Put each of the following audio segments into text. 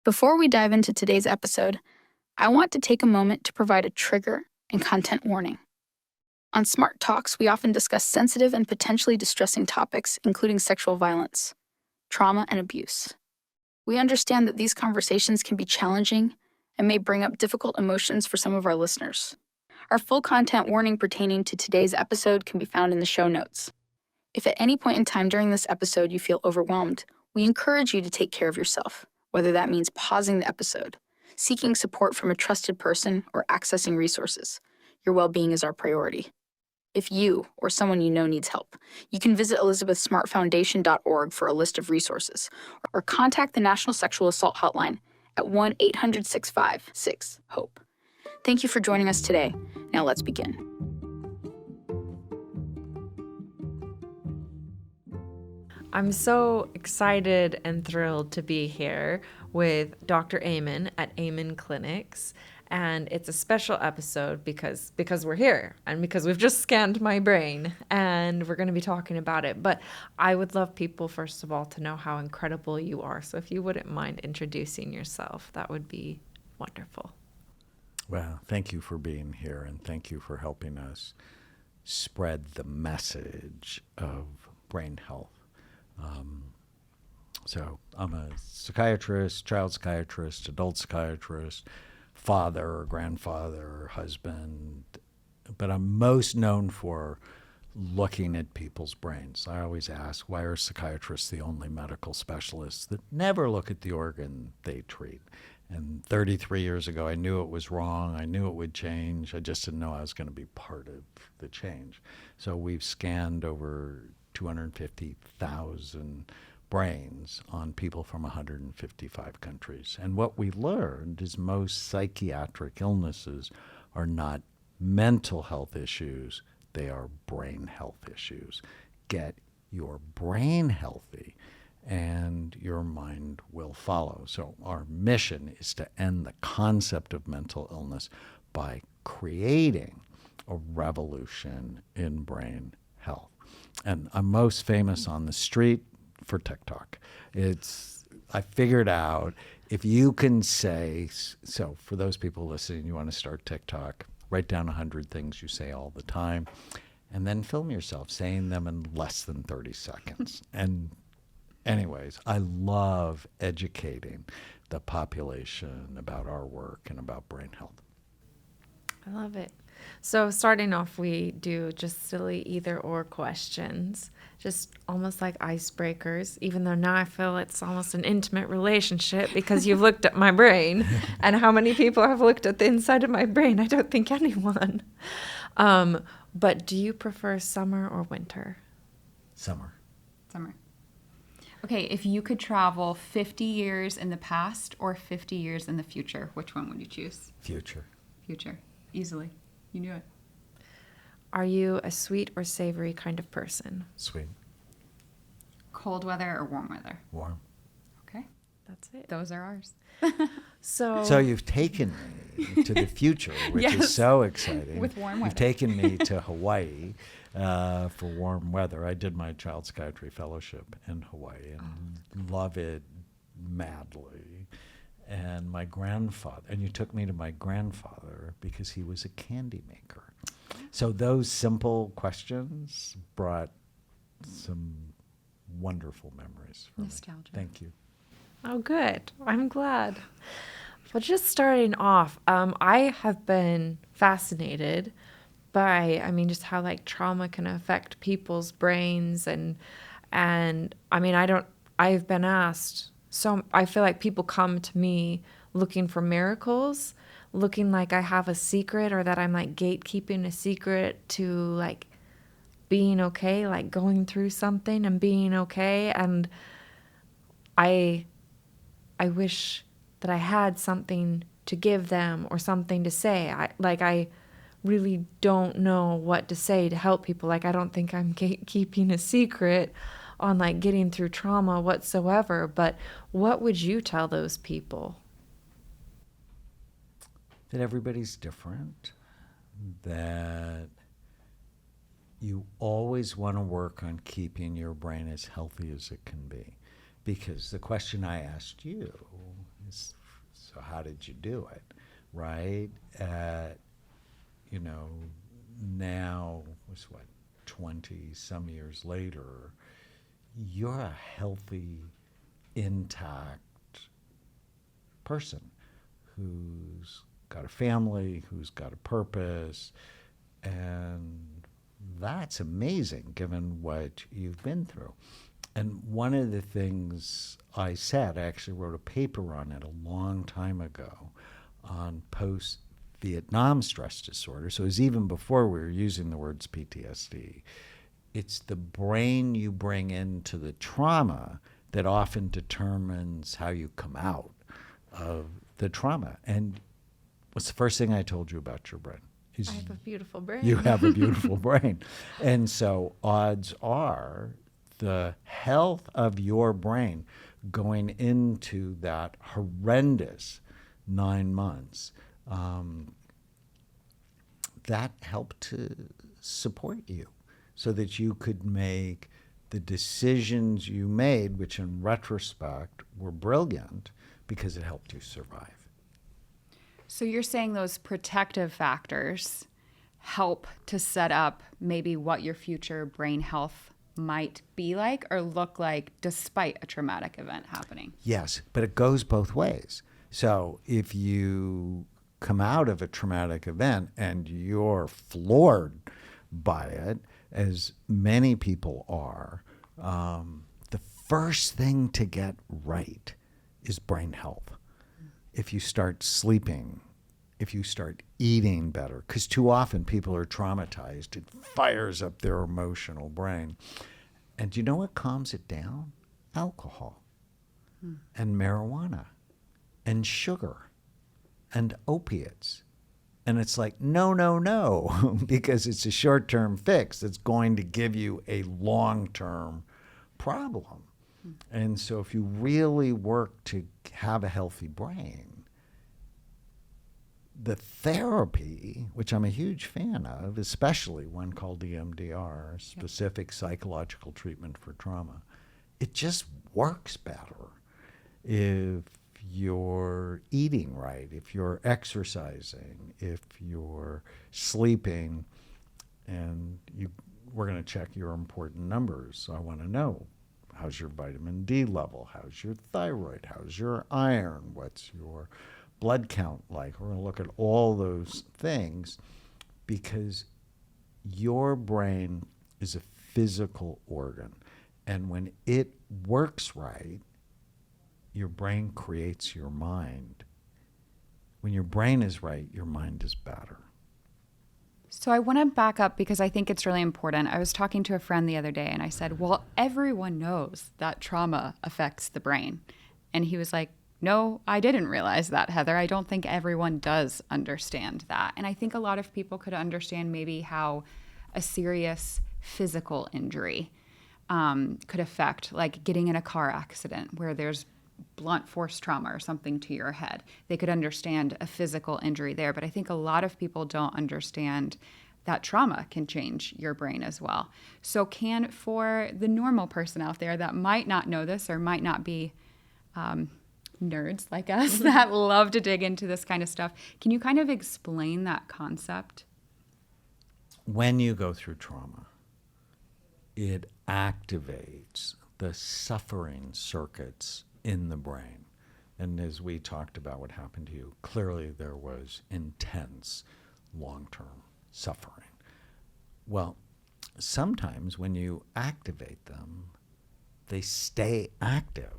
Before we dive into today's episode, I want to take a moment to provide a trigger and content warning. On Smart Talks, we often discuss sensitive and potentially distressing topics, including sexual violence, trauma, and abuse. We understand that these conversations can be challenging and may bring up difficult emotions for some of our listeners. Our full content warning pertaining to today's episode can be found in the show notes. If at any point in time during this episode you feel overwhelmed, we encourage you to take care of yourself, whether that means pausing the episode, seeking support from a trusted person, or accessing resources. Your well-being is our priority. If you or someone you know needs help, you can visit elizabethsmartfoundation.org for a list of resources, or contact the National Sexual Assault Hotline at 1-800-656-HOPE. Thank you for joining us today. Now let's begin. I'm so excited and thrilled to be here with Dr. Amen at Amen Clinics. And it's a special episode because we're here and because we've just scanned my brain and we're going to be talking about it. But I would love people, first of all, to know how incredible you are. So if you wouldn't mind introducing yourself, that would be wonderful. Well, thank you for being here and thank you for helping us spread the message of brain health. So I'm a psychiatrist, child psychiatrist, adult psychiatrist, father or grandfather or husband, but I'm most known for looking at people's brains. I always ask, why are psychiatrists the only medical specialists that never look at the organ they treat? And 33 years ago, I knew it was wrong. I knew it would change. I just didn't know I was going to be part of the change. So we've scanned over 250,000 brains on people from 155 countries. And what we learned is most psychiatric illnesses are not mental health issues, they are brain health issues. Get your brain healthy and your mind will follow. So our mission is to end the concept of mental illness by creating a revolution in brain health. And I'm most famous on the street for TikTok. I figured out if you can say, so for those people listening, you want to start TikTok, write down 100 things you say all the time, and then film yourself saying them in less than 30 seconds. And anyways, I love educating the population about our work and about brain health. I love it. So starting off, we do just silly either or questions, just almost like icebreakers, even though now I feel it's almost an intimate relationship because you've looked at my brain. And how many people have looked at the inside of my brain? I don't think anyone. But do you prefer summer or winter? Summer. Okay, if you could travel 50 years in the past or 50 years in the future, which one would you choose? Future. Future. Easily. You knew it. Are you a sweet or savory kind of person? Sweet. Cold weather or warm weather? Warm. Okay. That's it. Those are ours. So you've taken me to the future, which Yes. is so exciting. With warm You've weather. taken me to Hawaii for warm weather. I did my child psychiatry fellowship in Hawaii and love it madly. And my grandfather, and you took me to my grandfather because he was a candy maker. So those simple questions brought some wonderful memories for Nostalgia. me. Thank you. Oh, good. I'm glad. Well, just starting off, I have been fascinated by, just how like trauma can affect people's brains and I've been asked, so I feel like people come to me looking for miracles, looking like I have a secret or that I'm like gatekeeping a secret to like being okay, like going through something and being okay. And I wish that I had something to give them or something to say. I really don't know what to say to help people. Like, I don't think I'm gatekeeping a secret on like getting through trauma whatsoever, but what would you tell those people? That everybody's different, that you always want to work on keeping your brain as healthy as it can be. Because the question I asked you So how did you do it, right? You know, now, was what, 20 some years later, you're a healthy, intact person who's got a family, who's got a purpose, and that's amazing given what you've been through. And one of the things I said, I actually wrote a paper on it a long time ago on post-Vietnam stress disorder. So it was even before we were using the words PTSD. It's the brain you bring into the trauma that often determines how you come out of the trauma. And what's the first thing I told you about your brain? I have a beautiful brain. You have a beautiful brain. And so odds are the health of your brain going into that horrendous 9 months, that helped to support you so that you could make the decisions you made, which in retrospect were brilliant because it helped you survive. So you're saying those protective factors help to set up maybe what your future brain health might be like or look like despite a traumatic event happening. Yes, but it goes both ways. So if you come out of a traumatic event and you're floored by it, as many people are, the first thing to get right is brain health. If you start sleeping, if you start eating better, because too often people are traumatized, it fires up their emotional brain. And you know what calms it down? Alcohol and marijuana and sugar and opiates. And it's like, no, no, no, because it's a short-term fix that's going to give you a long-term problem. And so if you really work to have a healthy brain, the therapy, which I'm a huge fan of, especially one called EMDR, specific psychological treatment for trauma, it just works better if you're eating right, if you're exercising, if you're sleeping, and we're going to check your important numbers. So I want to know, how's your vitamin D level? How's your thyroid? How's your iron? What's your blood count like? We're going to look at all those things because your brain is a physical organ. And when it works right, your brain creates your mind. When your brain is right, your mind is better. So I want to back up because I think it's really important. I was talking to a friend the other day and I said, well, everyone knows that trauma affects the brain. And he was like, no, I didn't realize that, Heather. I don't think everyone does understand that. And I think a lot of people could understand maybe how a serious physical injury could affect, like getting in a car accident where there's blunt force trauma or something to your head. They could understand a physical injury there, but I think a lot of people don't understand that trauma can change your brain as well. So for the normal person out there that might not know this or might not be nerds like us that love to dig into this kind of stuff, can you kind of explain that concept? When you go through trauma, it activates the suffering circuits in the brain. And as we talked about what happened to you, clearly there was intense long-term suffering. Well, sometimes when you activate them, they stay active.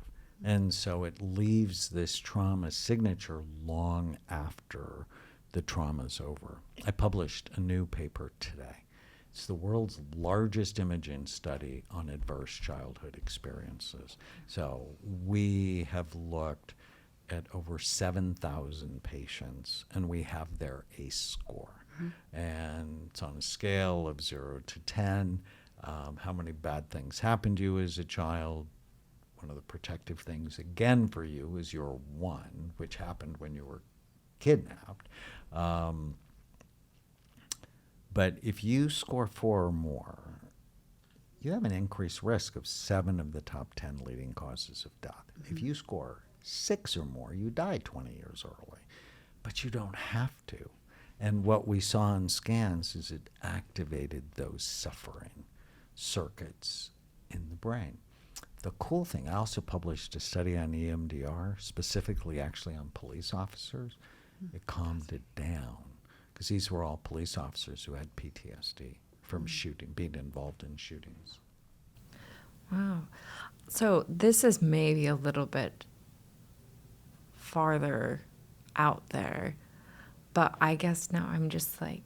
And so it leaves this trauma signature long after the trauma's over. I published a new paper today. It's the world's largest imaging study on adverse childhood experiences. So we have looked at over 7,000 patients, and we have their ACE score. And it's on a scale of 0 to 10. How many bad things happened to you as a child? One of the protective things, again, for you is your 1, which happened when you were kidnapped. But if you score 4 or more, you have an increased risk of 7 of the top 10 leading causes of death. If you score 6 or more, you die 20 years early. But you don't have to. And what we saw in scans is it activated those suffering circuits in the brain. The cool thing, I also published a study on EMDR, specifically actually on police officers. It calmed it down because these were all police officers who had PTSD from shooting, being involved in shootings. Wow. So this is maybe a little bit farther out there, but I guess now I'm just like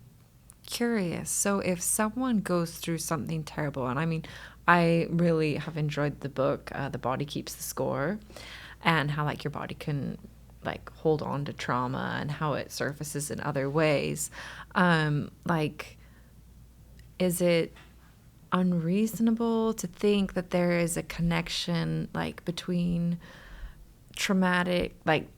curious. So if someone goes through something terrible, and I mean, I really have enjoyed the book, The Body Keeps the Score, and how like your body can like hold on to trauma and how it surfaces in other ways. Like, is it unreasonable to think that there is a connection like between traumatic, like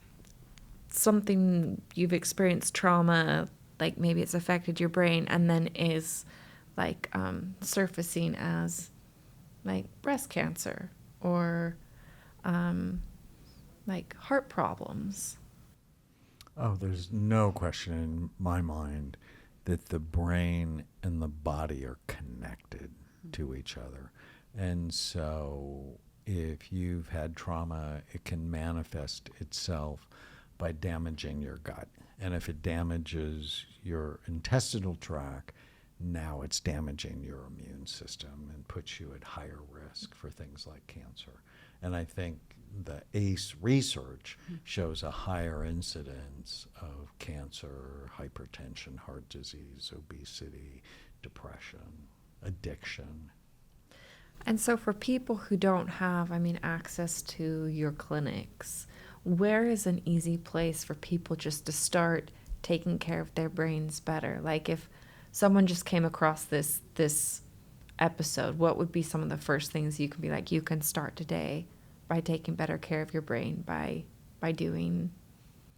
something you've experienced trauma, like maybe it's affected your brain and then is like surfacing as like breast cancer or like heart problems? Oh, there's no question in my mind that the brain and the body are connected to each other. And so if you've had trauma, it can manifest itself by damaging your gut. And if it damages your intestinal tract, now it's damaging your immune system and puts you at higher risk for things like cancer. And I think the ACE research shows a higher incidence of cancer, hypertension, heart disease, obesity, depression, addiction. And so for people who don't have, I mean, access to your clinics, where is an easy place for people just to start taking care of their brains better? Like if someone just came across this episode, what would be some of the first things you can be like, you can start today by taking better care of your brain by doing?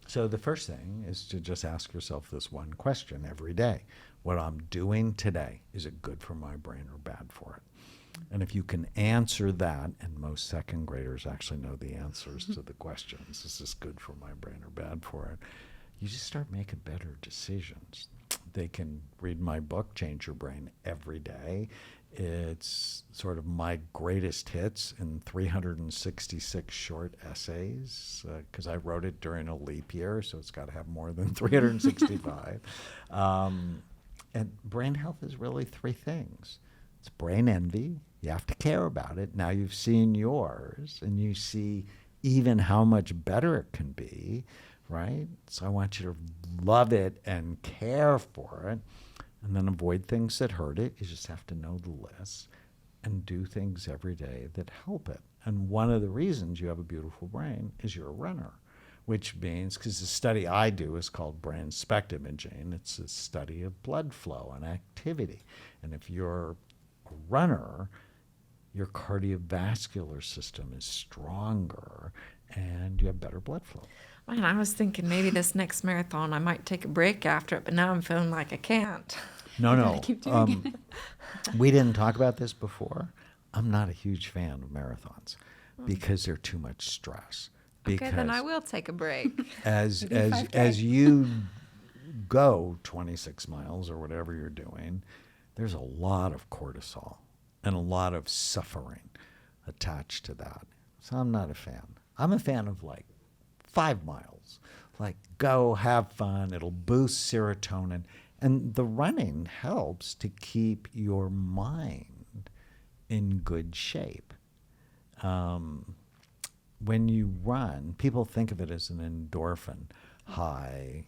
So the first thing is to just ask yourself this one question every day. What I'm doing today, is it good for my brain or bad for it? And if you can answer that, and most second graders actually know the answers to the questions, is this good for my brain or bad for it? You just start making better decisions. They can read my book, Change Your Brain, every day. It's sort of my greatest hits in 366 short essays, because I wrote it during a leap year, so it's got to have more than 365. And brain health is really three things. It's brain envy. You have to care about it. Now you've seen yours, and you see even how much better it can be, right? So I want you to love it and care for it, and then avoid things that hurt it. You just have to know the list and do things every day that help it. And one of the reasons you have a beautiful brain is you're a runner, which means, because the study I do is called brain SPECT imaging, it's a study of blood flow and activity. And if you're a runner, your cardiovascular system is stronger and you have better blood flow. Man, I was thinking maybe this next marathon I might take a break after it, but now I'm feeling like I can't. No. keep doing We didn't talk about this before. I'm not a huge fan of marathons because they're too much stress. Okay, then I will take a break. As you go 26 miles or whatever you're doing, there's a lot of cortisol and a lot of suffering attached to that. So I'm not a fan. I'm a fan of like 5 miles. Like go, have fun. It'll boost serotonin. And the running helps to keep your mind in good shape. When you run, people think of it as an endorphin high.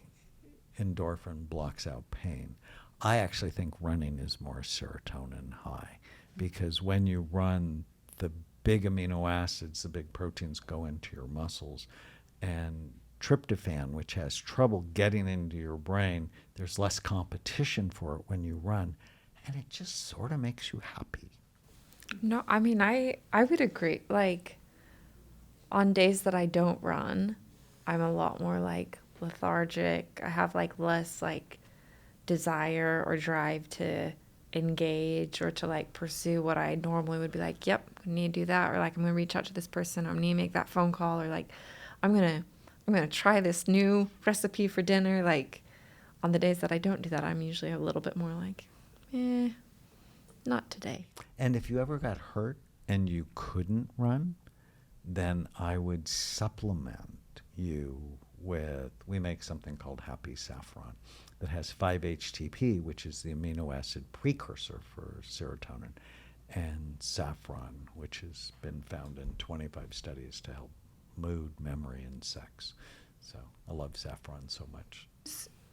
Endorphin blocks out pain. I actually think running is more serotonin high, because when you run, the big amino acids, the big proteins go into your muscles, and tryptophan, which has trouble getting into your brain, there's less competition for it when you run, and it just sort of makes you happy. No, I mean, I would agree. Like, on days that I don't run, I'm a lot more like lethargic. I have like less like desire or drive to engage or to like pursue what I normally would be like, yep, I need to do that, or like I'm gonna reach out to this person, or I need to make that phone call, or like I'm gonna try this new recipe for dinner. Like on the days that I don't do that, I'm usually a little bit more like, not today. And if you ever got hurt and you couldn't run, then I would supplement you with, we make something called Happy Saffron that has 5-HTP, which is the amino acid precursor for serotonin, and saffron, which has been found in 25 studies to help mood, memory, and sex. So I love saffron so much.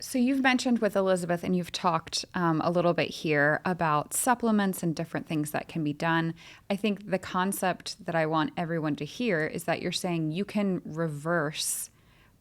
So you've mentioned with Elizabeth, and you've talked a little bit here about supplements and different things that can be done. I think the concept that I want everyone to hear is that you're saying you can reverse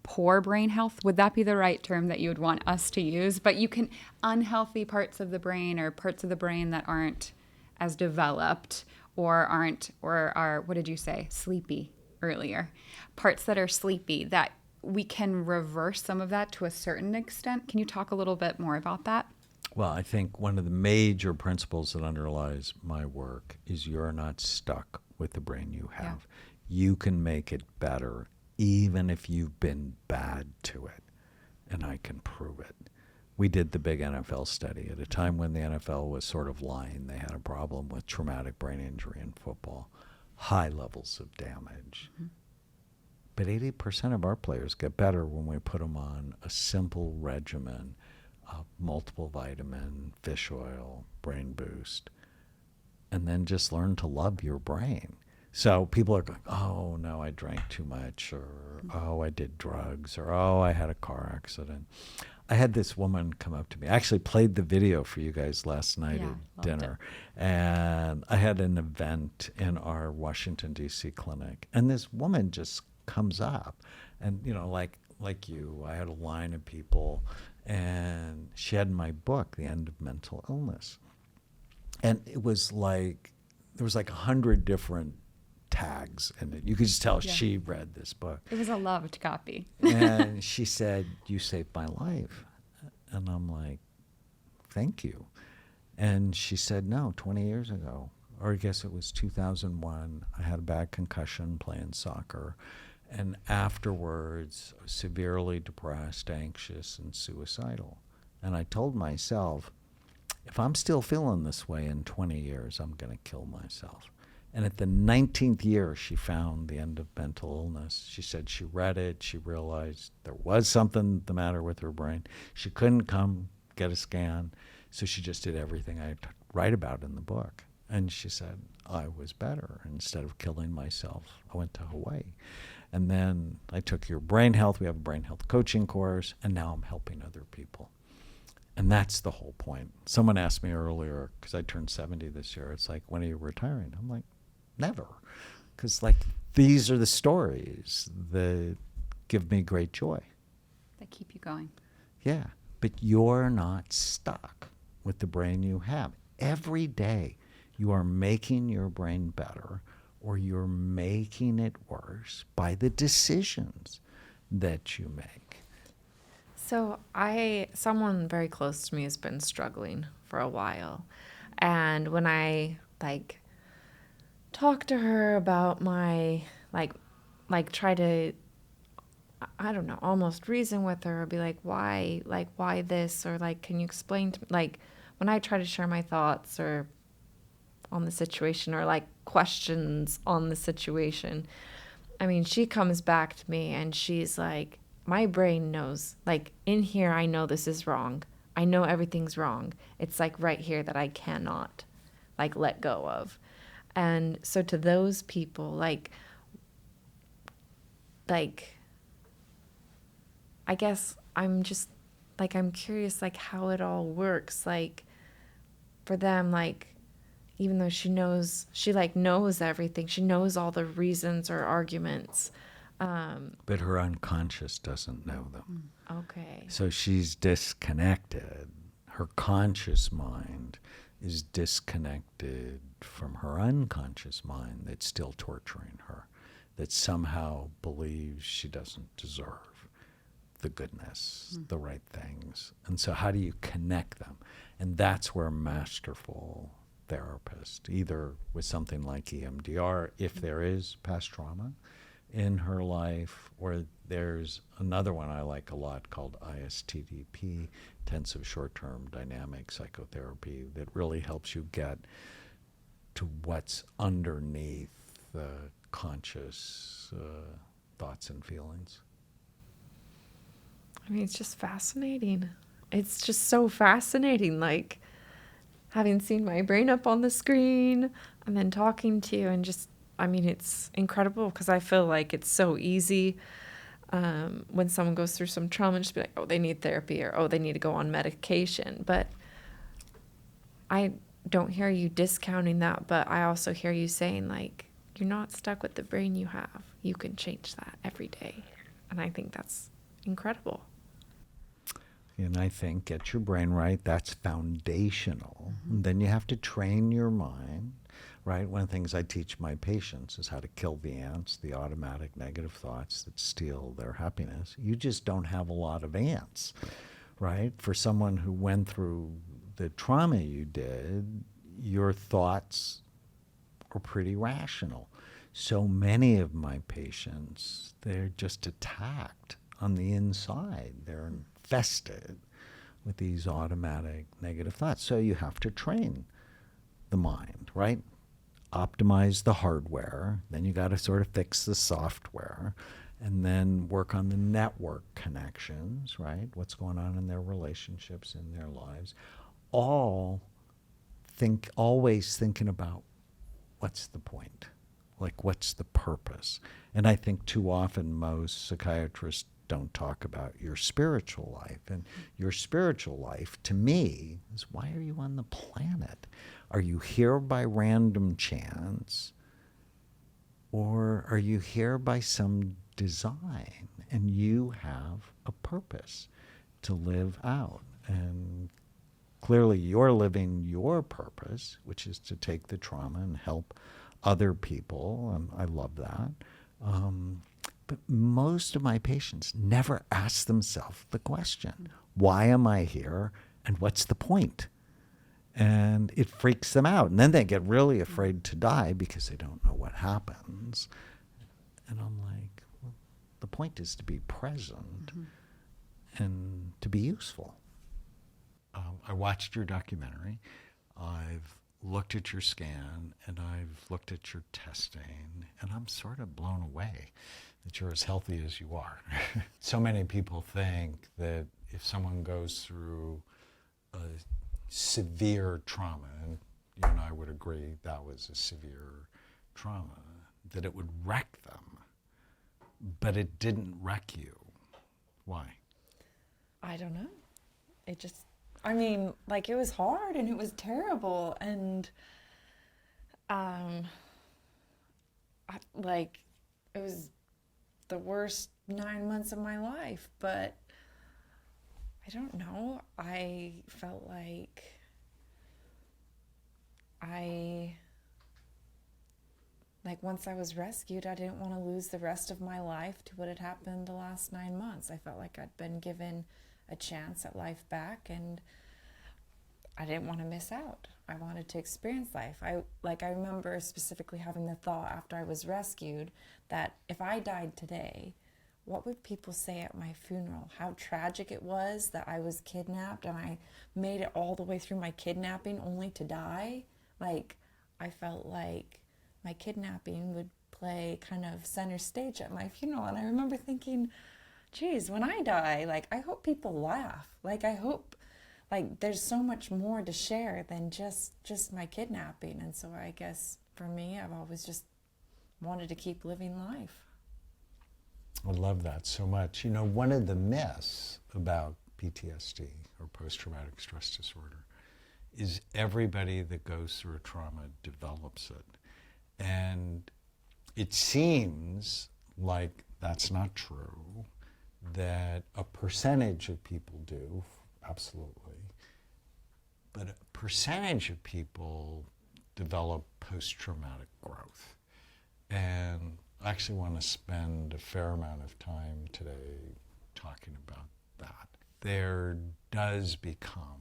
poor brain health. Would that be the right term that you would want us to use? But you can, unhealthy parts of the brain or parts of the brain that aren't as developed or are, what did you say, sleepy earlier, parts that are sleepy, that we can reverse some of that to a certain extent. Can you talk a little bit more about that? Well, I think one of the major principles that underlies my work is you're not stuck with the brain you have. You can make it better even if you've been bad to it, and I can prove it. We did the big NFL study at a time when the NFL was sort of lying. They had a problem with traumatic brain injury in football, high levels of damage. Mm-hmm. But 80% of our players get better when we put them on a simple regimen of multiple vitamin, fish oil, brain boost, and then just learn to love your brain. So people are going, oh, no, I drank too much, or oh, I did drugs, or oh, I had a car accident. I had this woman come up to me. I actually played the video for you guys last night at dinner. And I had an event in our Washington, D.C. clinic. And this woman just comes up, and like you, I had a line of people, and she had my book, The End of Mental Illness, and it was like there was like 100 different tags in it. You could just tell she read this book. It was a loved copy. And she said, "You saved my life," and I'm like, "Thank you." And she said, "No, 20 years ago, or I guess it was 2001, I had a bad concussion playing soccer. And afterwards, I was severely depressed, anxious, and suicidal. And I told myself, if I'm still feeling this way in 20 years, I'm going to kill myself." And at the 19th year, she found The End of Mental Illness. She said she read it. She realized there was something the matter with her brain. She couldn't come get a scan, so she just did everything I write about in the book. And she said, I was better. Instead of killing myself, I went to Hawaii. And then I took your brain health. We have a brain health coaching course, and now I'm helping other people. And that's the whole point. Someone asked me earlier, because I turned 70 this year, it's like, when are you retiring? I'm like, never. Because like, these are the stories that give me great joy. That keep you going. Yeah, but you're not stuck with the brain you have. Every day you are making your brain better, or you're making it worse by the decisions that you make. So someone very close to me has been struggling for a while. And when I talk to her about my, try to, I don't know, almost reason with her, or be like, why this? Or can you explain to me, when I try to share my thoughts or on the situation, or questions on the situation, I mean, she comes back to me and she's like, my brain knows, in here, I know this is wrong. I know everything's wrong. It's right here that I cannot let go of. And so to those people, I guess I'm just I'm curious how it all works. For them, even though she knows everything, she knows all the reasons or arguments. But her unconscious doesn't know them. Okay. So she's disconnected. Her conscious mind is disconnected from her unconscious mind that's still torturing her, that somehow believes she doesn't deserve the goodness, the right things. And so how do you connect them? And that's where masterful therapist, either with something like EMDR, if there is past trauma, in her life, or there's another one I like a lot called ISTDP, intensive short-term dynamic psychotherapy, that really helps you get to what's underneath the conscious thoughts and feelings. I mean, it's just fascinating. It's just so fascinating, like having seen my brain up on the screen and then talking to you, and just, I mean, it's incredible because I feel like it's so easy when someone goes through some trauma and just be like, oh, they need therapy, or oh, they need to go on medication. But I don't hear you discounting that, but I also hear you saying, like, you're not stuck with the brain you have. You can change that every day. And I think that's incredible. And I think get your brain right, that's foundational. And then you have to train your mind, right? One of the things I teach my patients is how to kill the ants, the automatic negative thoughts that steal their happiness. You just don't have a lot of ants, right? For someone who went through the trauma you did, your thoughts are pretty rational. So many of my patients, they're just attacked on the inside. They're infested with these automatic negative thoughts. So you have to train the mind, right? Optimize the hardware. Then you got to sort of fix the software, and then work on the network connections, right? What's going on in their relationships, in their lives. Always thinking about what's the point? Like, what's the purpose? And I think too often most psychiatrists don't talk about your spiritual life. And your spiritual life, to me, is why are you on the planet? Are you here by random chance? Or are you here by some design? And you have a purpose to live out. And clearly you're living your purpose, which is to take the trauma and help other people. And I love that. But most of my patients never ask themselves the question, why am I here and what's the point? And it freaks them out. And then they get really afraid to die because they don't know what happens. And I'm like, well, the point is to be present and to be useful. I watched your documentary. I've looked at your scan, and I've looked at your testing, and I'm sort of blown away that you're as healthy as you are. So many people think that if someone goes through a severe trauma, and you and I would agree that was a severe trauma, that it would wreck them, but it didn't wreck you. Why? I don't know. It just, I mean, like, it was hard and it was terrible, and it was the worst 9 months of my life, but I don't know. I felt like once I was rescued, I didn't want to lose the rest of my life to what had happened the last 9 months. I felt like I'd been given a chance at life back, and I didn't want to miss out. I wanted to experience life. I remember specifically having the thought after I was rescued that if I died today, what would people say at my funeral? How tragic it was that I was kidnapped and I made it all the way through my kidnapping only to die. Like, I felt like my kidnapping would play kind of center stage at my funeral. And I remember thinking, geez, when I die, like, I hope people laugh. Like, I hope, like, there's so much more to share than just my kidnapping. And so I guess for me, I've always just wanted to keep living life. I love that so much. You know, one of the myths about PTSD, or post-traumatic stress disorder, is everybody that goes through a trauma develops it. And it seems like that's not true, that a percentage of people do, absolutely, but a percentage of people develop post-traumatic growth. And I actually want to spend a fair amount of time today talking about that. There does become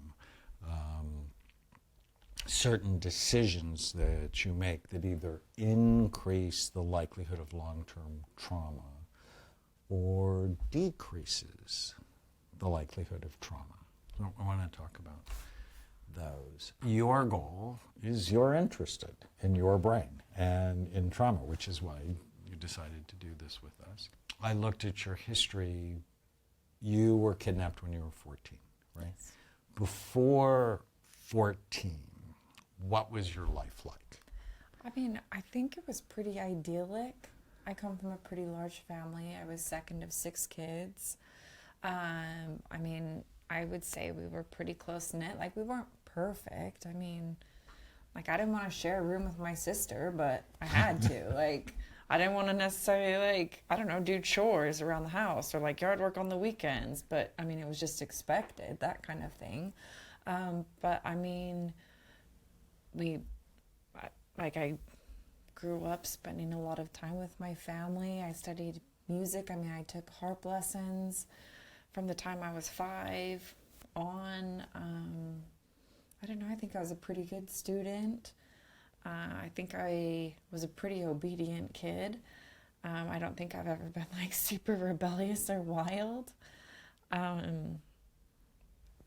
certain decisions that you make that either increase the likelihood of long-term trauma or decreases the likelihood of trauma. So I want to talk about those. Your goal is you're interested in your brain and in trauma, which is why you decided to do this with us. I looked at your history. You were kidnapped when you were 14, right? Yes. Before 14, what was your life like? I mean, I think it was pretty idyllic. I come from a pretty large family. I was second of 6 kids. I mean, I would say we were pretty close-knit. Like, we weren't perfect. I mean, like, I didn't want to share a room with my sister, but I had to. Like, I didn't want to necessarily, like, I don't know, do chores around the house or, like, yard work on the weekends. But, I mean, it was just expected, that kind of thing. But, I mean, I grew up spending a lot of time with my family. I studied music. I mean, I took harp lessons from the time I was 5 on. I don't know, I think I was a pretty good student. I think I was a pretty obedient kid. I don't think I've ever been like super rebellious or wild.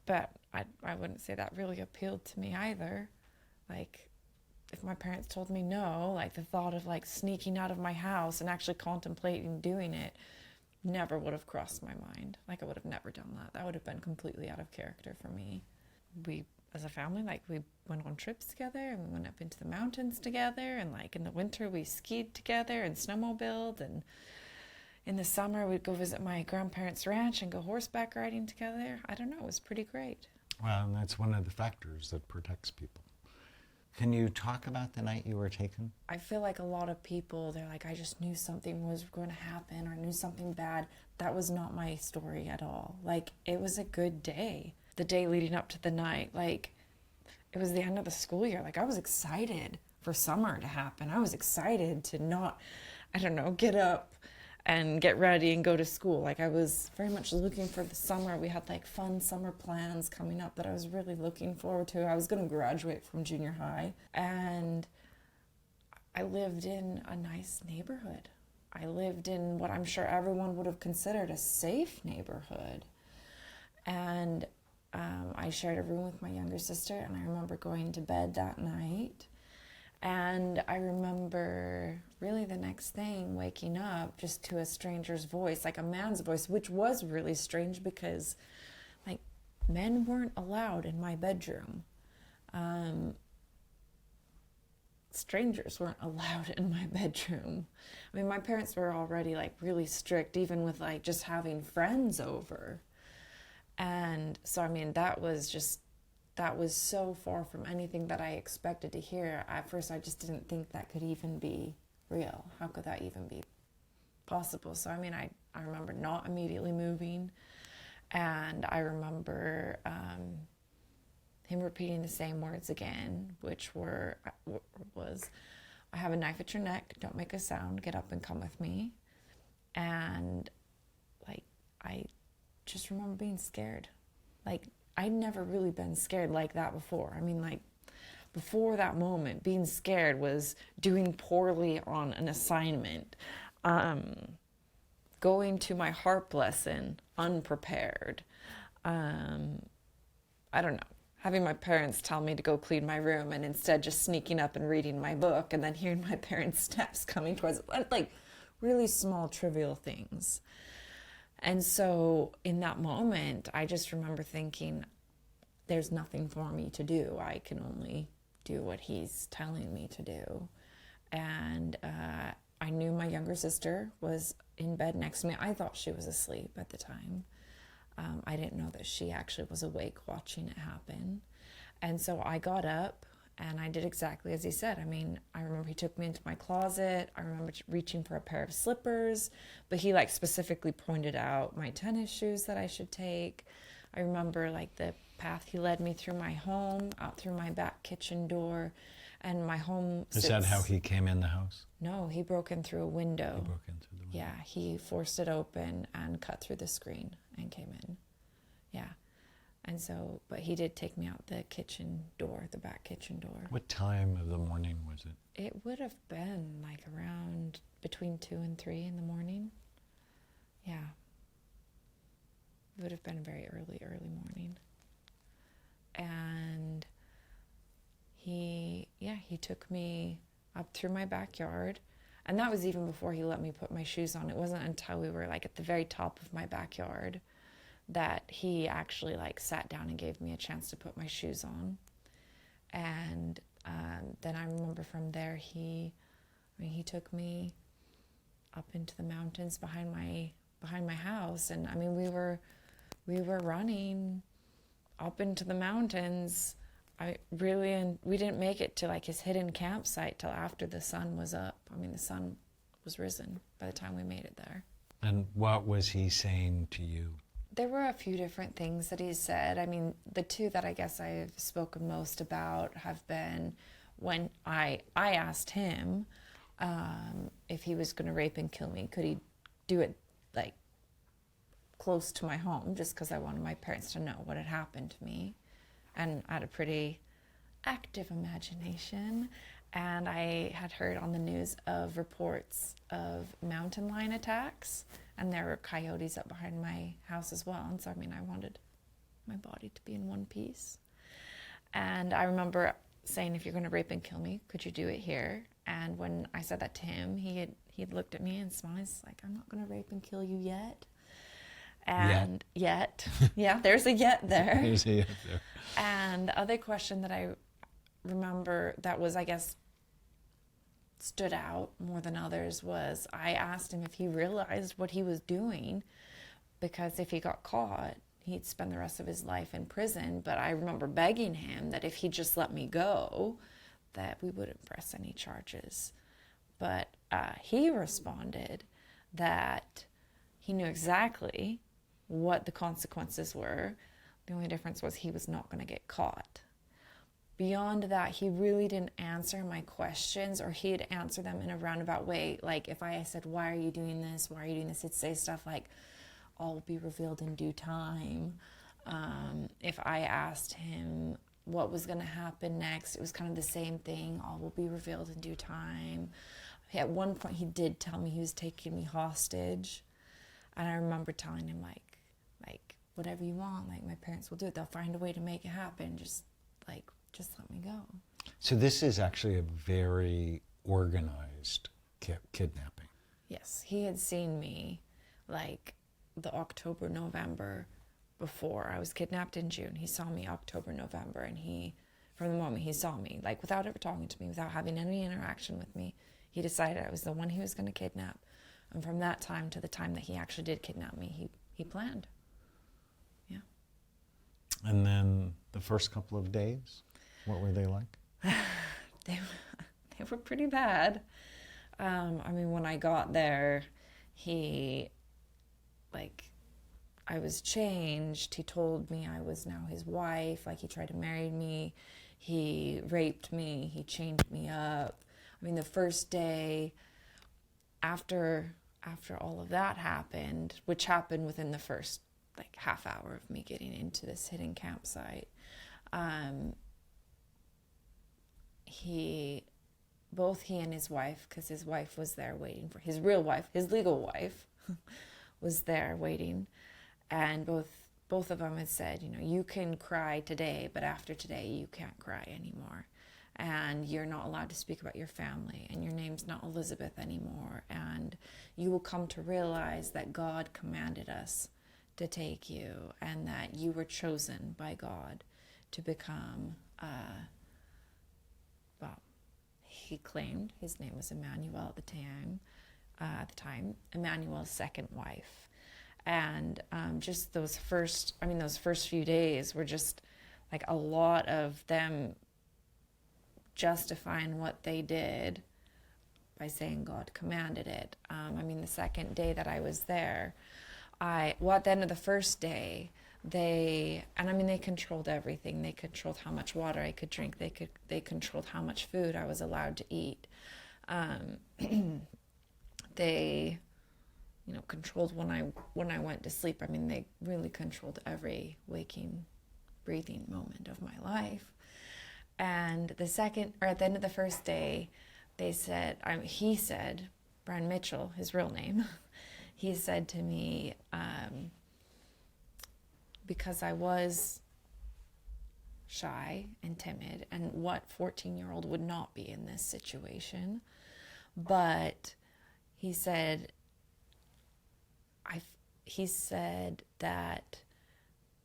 But I wouldn't say that really appealed to me either. Like, if my parents told me no, like the thought of like sneaking out of my house and actually contemplating doing it never would have crossed my mind. Like, I would have never done that. That would have been completely out of character for me. We, as a family, like, we went on trips together and we went up into the mountains together, and like in the winter we skied together and snowmobiled, and in the summer we'd go visit my grandparents' ranch and go horseback riding together. I don't know, it was pretty great. Well, and that's one of the factors that protects people. Can you talk about the night you were taken? I feel like a lot of people, they're like, I just knew something was going to happen or knew something bad. That was not my story at all. Like, it was a good day. The day leading up to the night, like, it was the end of the school year. Like, I was excited for summer to happen. I was excited to not, I don't know, get up and get ready and go to school. Like, I was very much looking for the summer. We had like fun summer plans coming up that I was really looking forward to. I was going to graduate from junior high, and I lived in a nice neighborhood. I lived in what I'm sure everyone would have considered a safe neighborhood. And I shared a room with my younger sister, and I remember going to bed that night. And I remember really the next thing waking up just to a stranger's voice, like a man's voice, which was really strange because, like, men weren't allowed in my bedroom. Strangers weren't allowed in my bedroom. I mean, my parents were already like really strict, even with like just having friends over. And so, I mean, that was so far from anything that I expected to hear. At first, I just didn't think that could even be real. How could that even be possible? So, I mean, I remember not immediately moving. And I remember him repeating the same words again, which was, I have a knife at your neck, don't make a sound, get up and come with me. And, like, I just remember being scared. Like, I'd never really been scared like that before. I mean, like, before that moment, being scared was doing poorly on an assignment, going to my harp lesson unprepared. I don't know, having my parents tell me to go clean my room and instead just sneaking up and reading my book, and then hearing my parents' steps coming towards it, like really small, trivial things. And so in that moment, I just remember thinking, there's nothing for me to do. I can only do what he's telling me to do. And I knew my younger sister was in bed next to me. I thought she was asleep at the time. I didn't know that she actually was awake watching it happen. And so I got up and I did exactly as he said. I mean, I remember he took me into my closet. I remember reaching for a pair of slippers, but he like specifically pointed out my tennis shoes that I should take. I remember like the path he led me through my home, out through my back kitchen door, and my home Is that how he came in the house? No, he broke in through a window. He broke in through the window. Yeah, he forced it open and cut through the screen and came in. Yeah. And so, but he did take me out the kitchen door, the back kitchen door. What time of the morning was it? It would have been like around between 2 and 3 in the morning. Yeah. It would have been very early morning. And he took me up through my backyard. And that was even before he let me put my shoes on. It wasn't until we were like at the very top of my backyard that he actually like sat down and gave me a chance to put my shoes on. And then I remember from there he took me up into the mountains behind my house, and I mean we were running up into the mountains. And we didn't make it to like his hidden campsite till after the sun was up. I mean, the sun was risen by the time we made it there. And what was he saying to you? There were a few different things that he said. I mean, the two that I guess I've spoken most about have been when I asked him if he was going to rape and kill me, could he do it like close to my home, just because I wanted my parents to know what had happened to me. And I had a pretty active imagination, and I had heard on the news of reports of mountain lion attacks, and there were coyotes up behind my house as well. And so, I mean, I wanted my body to be in one piece. And I remember saying, if you're going to rape and kill me, could you do it here? And when I said that to him, he had looked at me and smiled. He's like, I'm not going to rape and kill you yet. And yet. Yeah, there's a yet there. There's a yet there. And the other question that I remember that was, I guess, stood out more than others was I asked him if he realized what he was doing, because if he got caught, he'd spend the rest of his life in prison. But I remember begging him that if he just let me go, that we wouldn't press any charges. But he responded that he knew exactly what the consequences were. The only difference was he was not going to get caught. Beyond that, he really didn't answer my questions, or he'd answer them in a roundabout way. Like if I said, why are you doing this? Why are you doing this? He'd say stuff like, all will be revealed in due time. If I asked him what was going to happen next, it was kind of the same thing. All will be revealed in due time. At one point, he did tell me he was taking me hostage. And I remember telling him, like, whatever you want, like, my parents will do it. They'll find a way to make it happen. Just let me go. So this is actually a very organized kidnapping. Yes, he had seen me, like, the October, November before. I was kidnapped in June. He saw me October, November, and from the moment he saw me, like, without ever talking to me, without having any interaction with me, he decided I was the one he was going to kidnap. And from that time to the time that he actually did kidnap me, he planned. Yeah. And then the first couple of days, what were they like? They were pretty bad. I mean, when I got there, I was changed. He told me I was now his wife. Like, he tried to marry me. He raped me. He chained me up. I mean, the first day after all of that happened, which happened within the first like half hour of me getting into this hidden campsite, both he and his wife, because his wife was there waiting for his real wife, his legal wife, was there waiting, and both of them had said, you can cry today, but after today you can't cry anymore, and you're not allowed to speak about your family, and your name's not Elizabeth anymore, and you will come to realize that God commanded us to take you, and that you were chosen by God to become he claimed his name was Emmanuel at the time, Emmanuel's second wife. And just those first few days were just like a lot of them justifying what they did by saying God commanded it. The second day that I was there, at the end of the first day, they controlled everything. They controlled how much water I could drink. They controlled how much food I was allowed to eat. They, controlled when I went to sleep. They really controlled every waking breathing moment of my life. And the second, or at the end of the first day, he said, Brian Mitchell, his real name, he said to me, because I was shy and timid, and what 14-year-old would not be in this situation, but he said that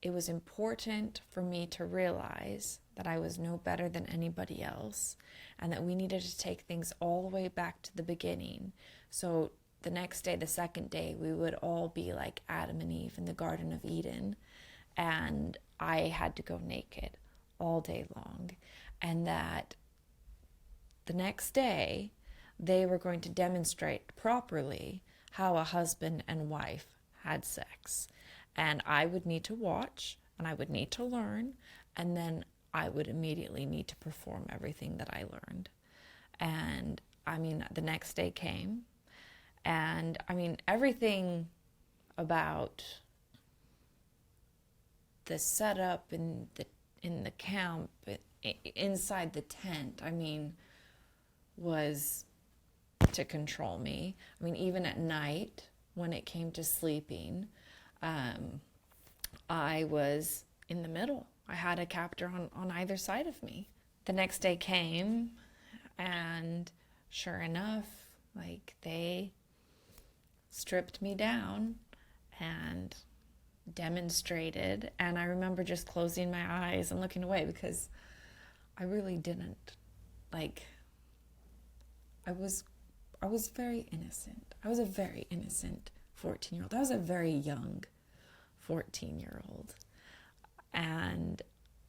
it was important for me to realize that I was no better than anybody else, and that we needed to take things all the way back to the beginning. So the next day, the second day, we would all be like Adam and Eve in the Garden of Eden, and I had to go naked all day long, and that the next day they were going to demonstrate properly how a husband and wife had sex, and I would need to watch, and I would need to learn, and then I would immediately need to perform everything that I learned. And I mean, the next day came, and I mean, everything about the setup in the camp, inside the tent, I mean, was to control me. I mean, even at night when it came to sleeping, I was in the middle. I had a captor on either side of me. The next day came, and sure enough, like, they stripped me down and demonstrated, and I remember just closing my eyes and looking away, because I really didn't, like, I was very innocent. I was a very innocent 14-year-old. I was a very young 14-year-old. And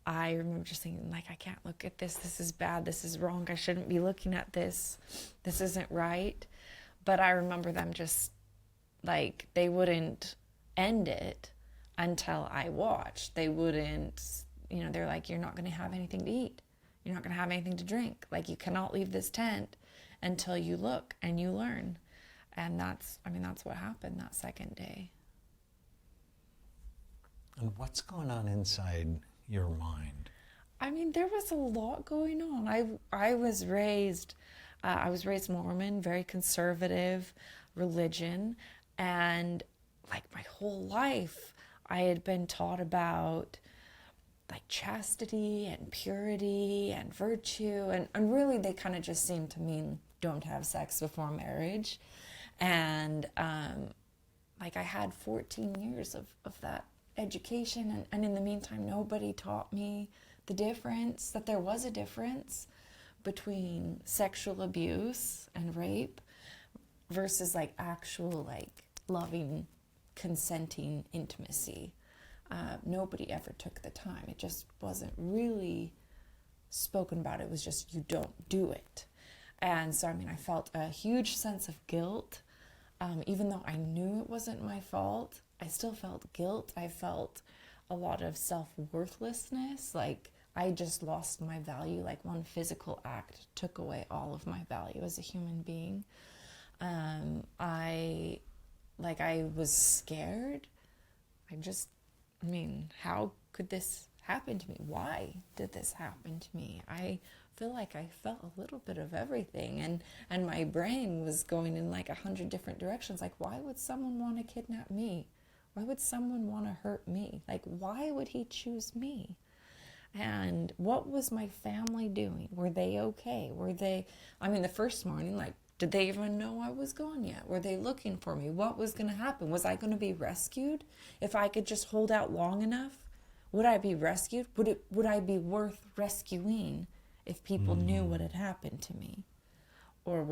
I remember just thinking, like, I can't look at this. This is bad. This is wrong. I shouldn't be looking at this. This isn't right. But I remember them just, like, they wouldn't end it until I watched. They wouldn't, they're like, you're not going to have anything to eat. You're not going to have anything to drink. Like, you cannot leave this tent until you look and you learn. And that's what happened that second day. And what's going on inside your mind? I mean, there was a lot going on. I was raised Mormon, very conservative religion, and like my whole life I had been taught about like chastity and purity and virtue, and really they kind of just seemed to mean don't have sex before marriage. And like I had 14 years of that education, and in the meantime nobody taught me the difference, that there was a difference between sexual abuse and rape versus like actual like loving, consenting intimacy. Nobody ever took the time. It just wasn't really spoken about. It was just, you don't do it. And so, I mean, I felt a huge sense of guilt. Even though I knew it wasn't my fault, I still felt guilt. I felt a lot of self-worthlessness. Like, I just lost my value. Like, one physical act took away all of my value as a human being. I was scared. How could this happen to me? Why did this happen to me? I feel like I felt a little bit of everything, and my brain was going in like 100 different directions. Like, why would someone want to kidnap me? Why would someone want to hurt me? Like, why would he choose me? And what was my family doing? Were they okay? The first morning, like, did they even know I was gone yet? Were they looking for me? What was going to happen? Was I going to be rescued? If I could just hold out long enough, would I be rescued? Would I be worth rescuing if people knew what had happened to me? Or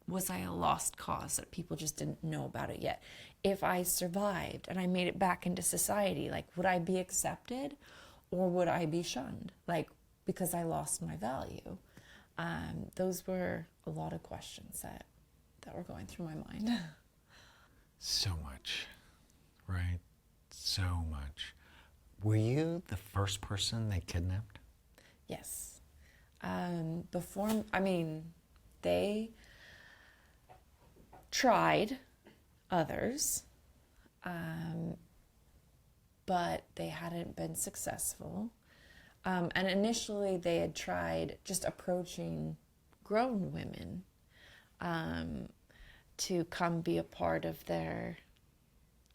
was I a lost cause that people just didn't know about it yet? If I survived and I made it back into society, like, would I be accepted or would I be shunned? Like, because I lost my value. Those were a lot of questions that were going through my mind. So much, right? So much. Were you the first person they kidnapped? Yes. They tried others, but they hadn't been successful. And initially they had tried just approaching grown women to come be a part of their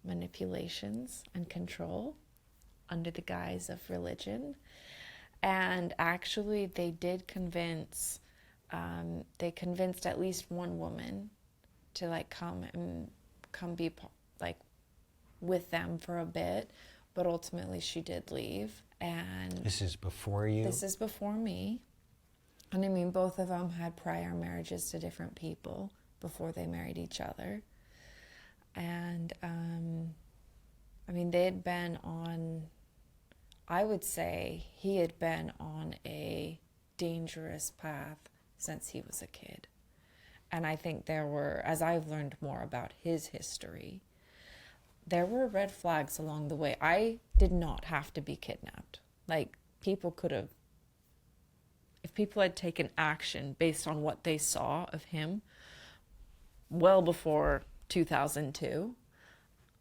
manipulations and control under the guise of religion. And actually they did convince, they convinced at least one woman to like come be like with them for a bit, but ultimately she did leave. And This is before you? this is before me. And I mean, both of them had prior marriages to different people before they married each other. And I mean, they had been on, I would say he had been on a dangerous path since he was a kid. And I think there were, as I've learned more about his history, there were red flags along the way. I did not have to be kidnapped. Like, people could have, if people had taken action based on what they saw of him well before 2002,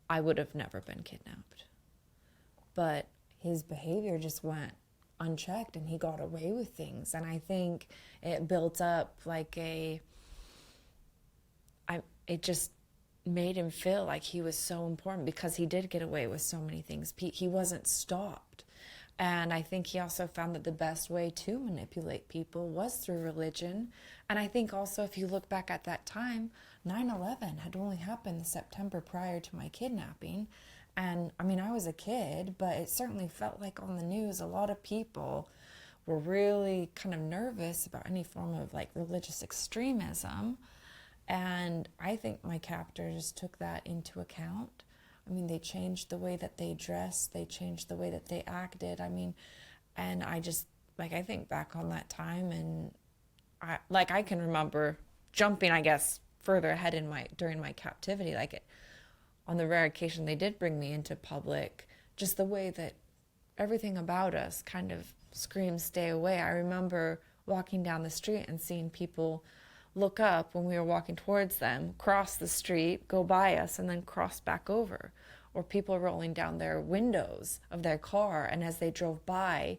I would have never been kidnapped. But his behavior just went unchecked and he got away with things. And I think it built up like it just made him feel like he was so important because he did get away with so many things. He wasn't stopped. And I think he also found that the best way to manipulate people was through religion. And I think also if you look back at that time, 9/11 had only happened the September prior to my kidnapping. And I mean, I was a kid, but it certainly felt like on the news, a lot of people were really kind of nervous about any form of like religious extremism. And I think my captors took that into account. I mean, they changed the way that they dressed, they changed the way that they acted. I mean, and I just, like, I think back on that time and I can remember jumping, I guess, further ahead during my captivity. On the rare occasion they did bring me into public, just the way that everything about us kind of screams, stay away. I remember walking down the street and seeing people look up when we were walking towards them, cross the street, go by us, and then cross back over. Or people rolling down their windows of their car, and as they drove by,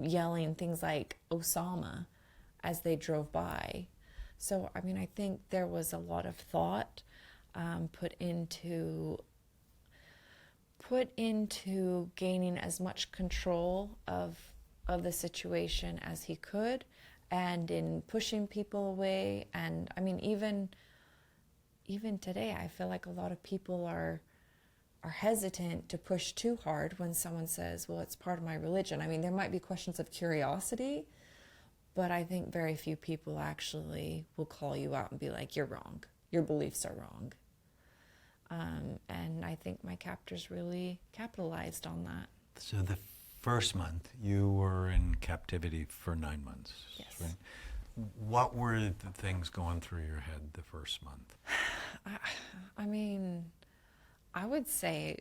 yelling things like Osama as they drove by. So, I mean, I think there was a lot of thought put into gaining as much control of the situation as he could, and in pushing people away. And I mean, even today, I feel like a lot of people are hesitant to push too hard when someone says, well, it's part of my religion. I mean, there might be questions of curiosity, but I think very few people actually will call you out and be like, you're wrong. Your beliefs are wrong. And I think my captors really capitalized on that. So the first month, you were in captivity for 9 months, Yes. right? What were the things going through your head the first month? I mean, I would say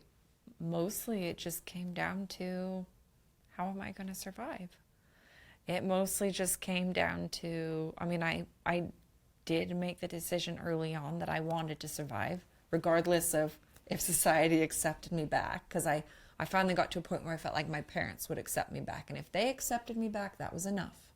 mostly it just came down to, how am I going to survive? It mostly just came down to, I mean, I did make the decision early on that I wanted to survive, regardless of if society accepted me back, because I finally got to a point where I felt like my parents would accept me back, and if they accepted me back, that was enough.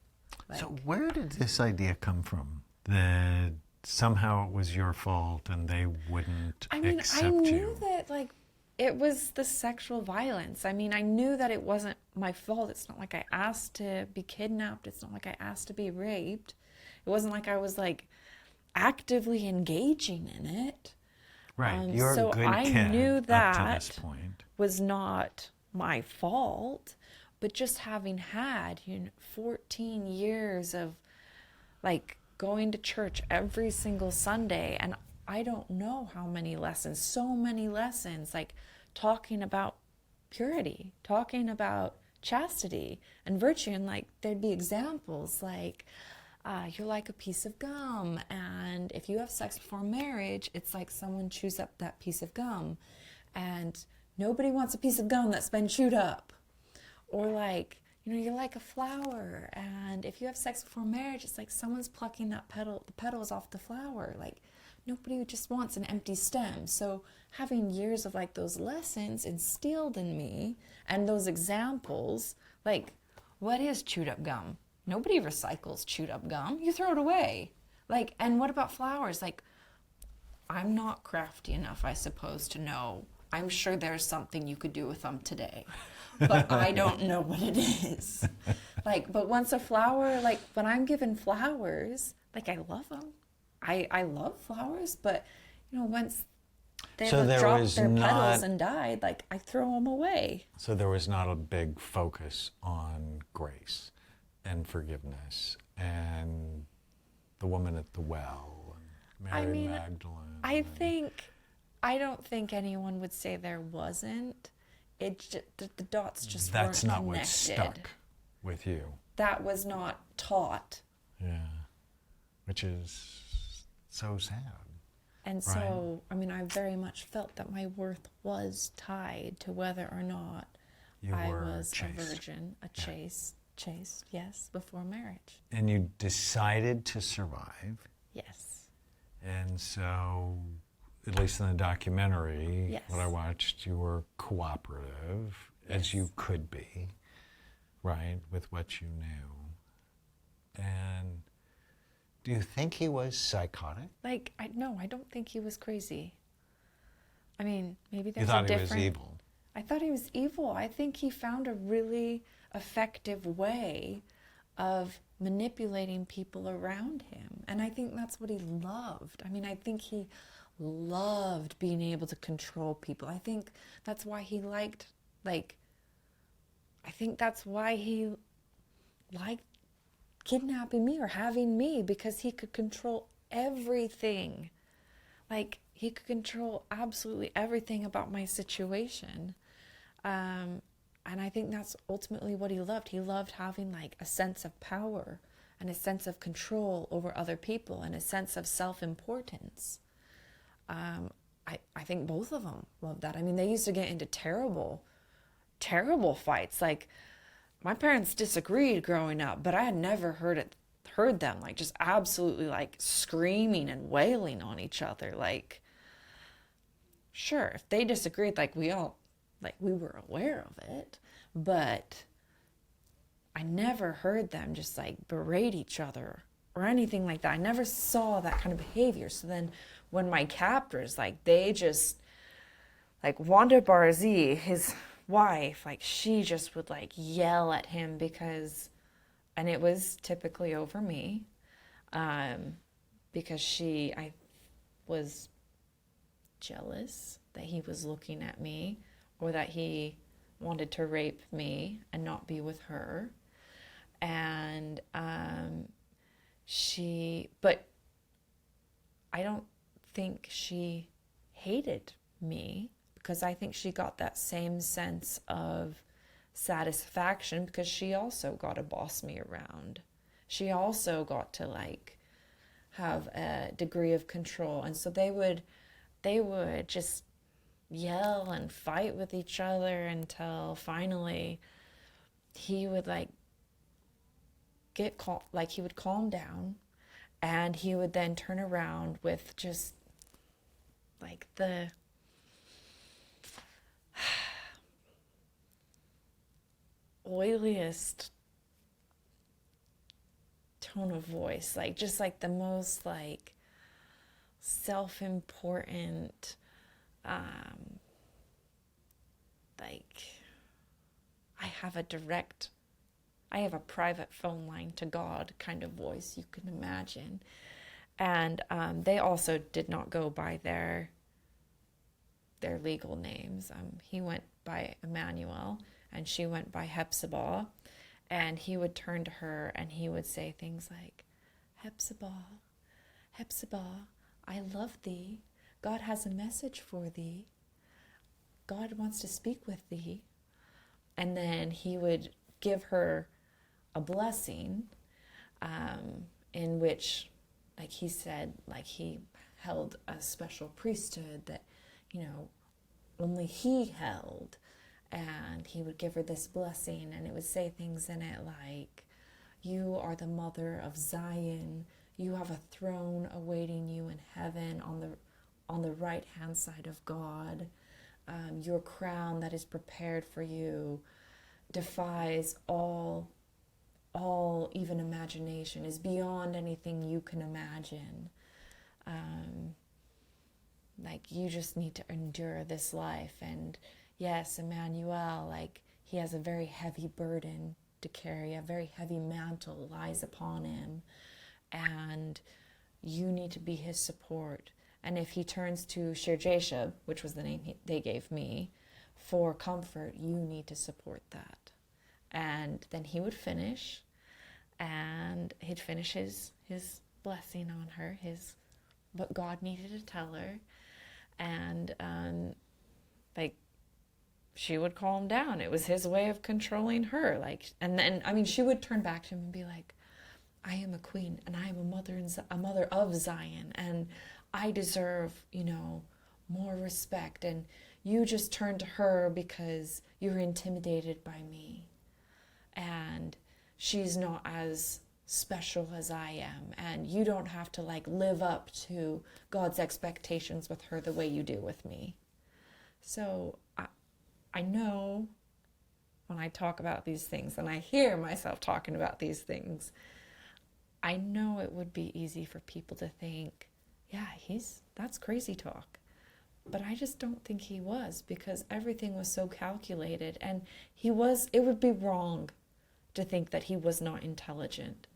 So where did this idea come from, that somehow it was your fault and they wouldn't I mean, accept I knew you? that, like, it was the sexual violence. I mean, I knew that it wasn't my fault. It's not like I asked to be kidnapped. It's not like I asked to be raped. It wasn't like I was, like, actively engaging in it. Right, you're so a good I kid knew up to that this point. was not my fault, but just having had 14 years of like going to church every single Sunday, and I don't know how many lessons, so many lessons, like talking about purity, talking about chastity and virtue, and like there'd be examples like you're like a piece of gum, and if you have sex before marriage, it's like someone chews up that piece of gum, and nobody wants a piece of gum that's been chewed up. Or like, you're like a flower, and if you have sex before marriage, it's like someone's plucking the petals off the flower. Like, nobody just wants an empty stem. So having years of like those lessons instilled in me and those examples, like, What is chewed up gum? Nobody recycles chewed up gum. You throw it away. Like, and what about flowers? Like, I'm not crafty enough, I suppose, to know. I'm sure there's something you could do with them today, but I don't know what it is. Like, but once a flower, like when I'm given flowers, like I love them. I love flowers, but you know, once they So have there dropped was their petals not- and died, like I throw them away. So there was not a big focus on grace and forgiveness and the woman at the well and I Mary mean, Magdalene. I don't think anyone would say there wasn't. It just, the dots just That's weren't not what connected. stuck with you. That was not taught. Yeah. Which is so sad. And so, I mean, I very much felt that my worth was tied to whether or not You I were was chaste. a virgin, chaste, yes, before marriage. And you decided to survive. Yes. And so, at least in the documentary, Yes. what I watched, you were cooperative, as you could be, right, with what you knew. And do you think he was psychotic? Like, no, I don't think he was crazy. I mean, maybe You there's a thought he different... was evil. I thought he was evil. I think he found a really effective way of manipulating people around him. And I think that's what he loved. I mean, I think he loved being able to control people. I think that's why he liked, like, I think that's why he liked kidnapping me or having me, because he could control everything. Like, he could control absolutely everything about my situation. And I think that's ultimately what he loved. He loved having like a sense of power and a sense of control over other people and a sense of self-importance. I think both of them loved that. I mean, they used to get into terrible, terrible fights. Like, my parents disagreed growing up, but I had never heard them like just absolutely like screaming and wailing on each other. Like, sure, if they disagreed, like we were aware of it, but I never heard them just like berate each other or anything like that. I never saw that kind of behavior. So then when my captors, like, they just, like, Wanda Barzee, his wife, like, she just would like yell at him because, and it was typically over me, because I was jealous that he was looking at me, or that he wanted to rape me and not be with her. And but I don't think she hated me, because I think she got that same sense of satisfaction because she also got to boss me around. She also got to like have a degree of control. And so they would just yell and fight with each other until finally he would like he would calm down, and he would then turn around with just like the oiliest tone of voice, like just like the most like self-important, like I have a private phone line to God kind of voice you can imagine. And they also did not go by their legal names. He went by Emmanuel and she went by Hepzibah. And he would turn to her and he would say things like, Hepzibah, Hepzibah, I love thee. God has a message for thee. God wants to speak with thee. And then he would give her a blessing, in which, like he said, like he held a special priesthood that, you know, only he held. And he would give her this blessing, and it would say things in it like, you are the mother of Zion. You have a throne awaiting you in heaven on the right hand side of God. Your crown that is prepared for you defies all all even imagination, is beyond anything you can imagine. Like, you just need to endure this life. And yes, Emmanuel, like, he has a very heavy burden to carry, a very heavy mantle lies upon him, and you need to be his support. And if he turns to Shir Jashub, which was the name they gave me, for comfort, you need to support that. And then he would finish, and he'd finish his blessing on her, what God needed to tell her. And like, she would calm down. It was his way of controlling her. Like, and then, I mean, she would turn back to him and be like, I am a queen, and I am a mother of Zion, and I deserve, more respect. And you just turn to her because you're intimidated by me. And she's not as special as I am, and you don't have to like live up to God's expectations with her the way you do with me. So I know when I talk about these things, and I hear myself talking about these things, I know it would be easy for people to think, yeah, that's crazy talk. But I just don't think he was, because everything was so calculated, and it would be wrong to think that he was not intelligent.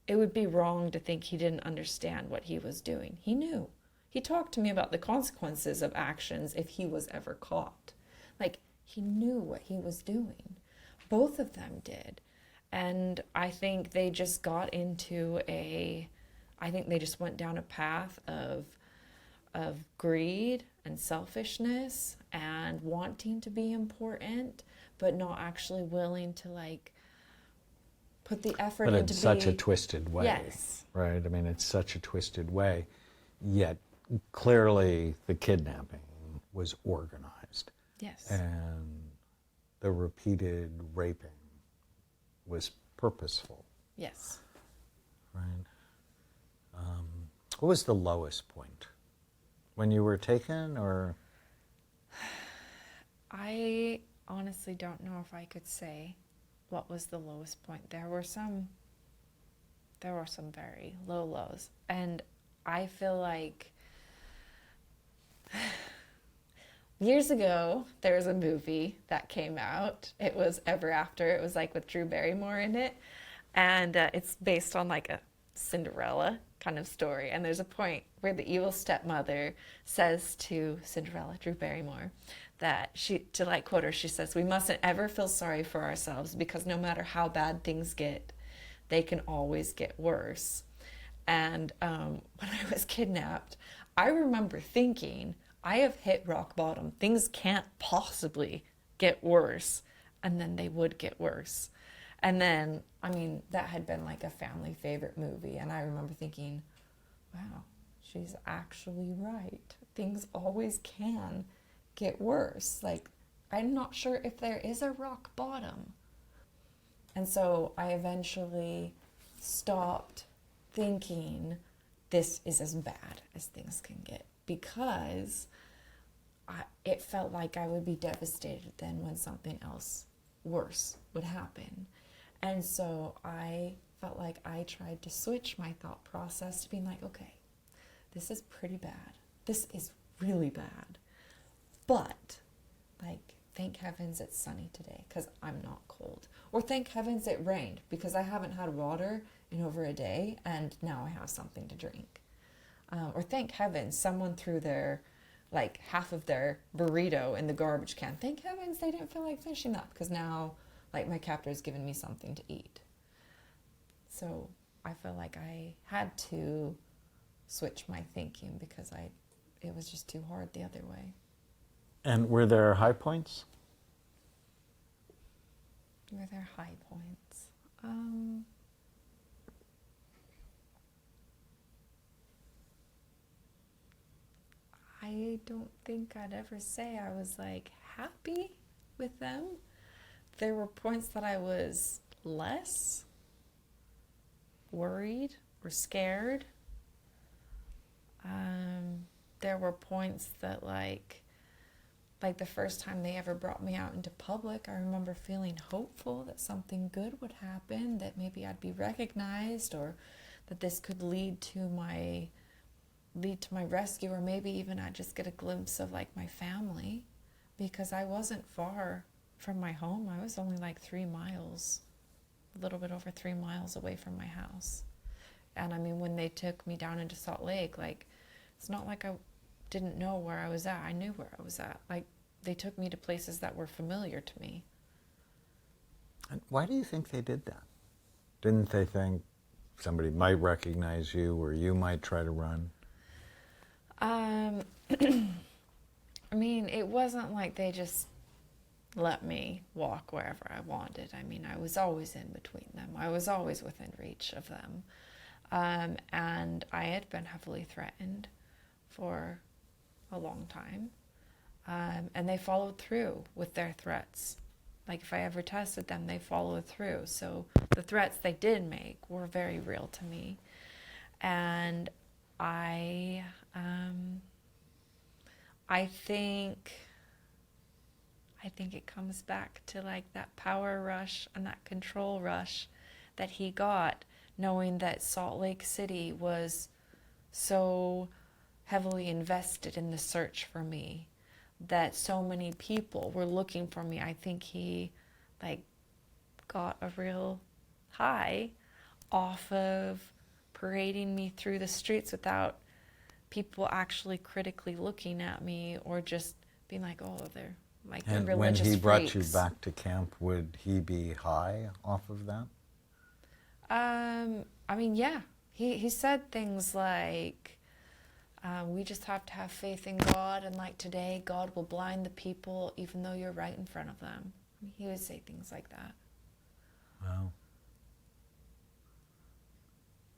It would be wrong to think he didn't understand what he was doing. He knew. He talked to me about the consequences of actions if he was ever caught. Like, he knew what he was doing. Both of them did. And I think they just got into I think they just went down a path of greed and selfishness and wanting to be important, but not actually willing to like put the effort But into it's such a twisted way, Yes. right? I mean, it's such a twisted way, yet clearly the kidnapping was organized. Yes. And the repeated raping was purposeful, Yes. right? What was the lowest point? When you were taken, or? I honestly don't know if I could say what was the lowest point. There were some very low lows. And I feel like years ago, there was a movie that came out. It was Ever After. It was like with Drew Barrymore in it. And it's based on like a Cinderella kind of story. And there's a point where the evil stepmother says to Cinderella, Drew Barrymore, that to like quote her, she says, "We mustn't ever feel sorry for ourselves, because no matter how bad things get, they can always get worse." And when I was kidnapped, I remember thinking, I have hit rock bottom. Things can't possibly get worse. And then they would get worse. And then, I mean, that had been like a family favorite movie. And I remember thinking, wow, she's actually right. Things always can get worse. Like, I'm not sure if there is a rock bottom. And so I eventually stopped thinking this is as bad as things can get, because it felt like I would be devastated then when something else worse would happen. And so I felt like I tried to switch my thought process to being like, okay, this is pretty bad. This is really bad. But, like, thank heavens it's sunny today because I'm not cold. Or thank heavens it rained because I haven't had water in over a day and now I have something to drink. Or thank heavens someone threw like half of their burrito in the garbage can. Thank heavens they didn't feel like finishing that, because now like my captor's given me something to eat. So I feel like I had to switch my thinking because it was just too hard the other way. And were there high points? Were there high points? I don't think I'd ever say I was like happy with them. There were points that I was less worried or scared. There were points that like like the first time they ever brought me out into public, I remember feeling hopeful that something good would happen, that maybe I'd be recognized, or that this could lead to my rescue, or maybe even I'd just get a glimpse of like my family, because I wasn't far from my home. I was only like 3 miles, a little bit over 3 miles away from my house. And I mean, when they took me down into Salt Lake, like, it's not like I didn't know where I was at. I knew where I was at. Like, they took me to places that were familiar to me. And why do you think they did that? Didn't they think somebody might recognize you, or you might try to run? I mean, it wasn't like they just let me walk wherever I wanted. I mean, I was always in between them. I was always within reach of them. And I had been heavily threatened for a long time. And they followed through with their threats. Like, if I ever tested them, they followed through. So the threats they did make were very real to me. And I think it comes back to like that power rush and that control rush that he got, knowing that Salt Lake City was so heavily invested in the search for me, that so many people were looking for me. I think he like got a real high off of parading me through the streets without people actually critically looking at me, or just being like, oh, they're like And they're when religious he brought you freaks. back to camp, would he be high off of that? I mean, yeah. He said things like, we just have to have faith in God, and like today, God will blind the people even though you're right in front of them. He would say things like that. Wow.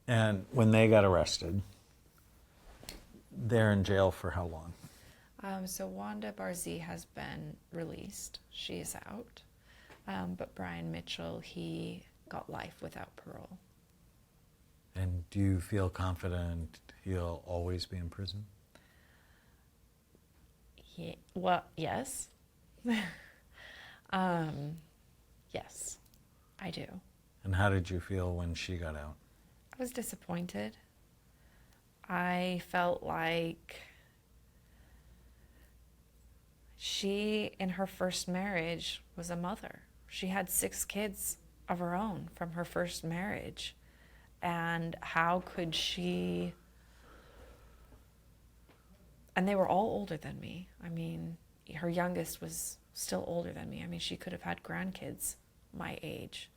And when they got arrested, they're in jail for how long? So Wanda Barzee has been released. She is out. But Brian Mitchell, he got life without parole. And do you feel confident he'll always be in prison? Well, yes. Yes, I do. And how did you feel when she got out? I was disappointed. I felt like she, in her first marriage, was a mother. She had 6 kids of her own from her first marriage. And how could she... And they were all older than me. I mean, her youngest was still older than me. I mean, she could have had grandkids my age.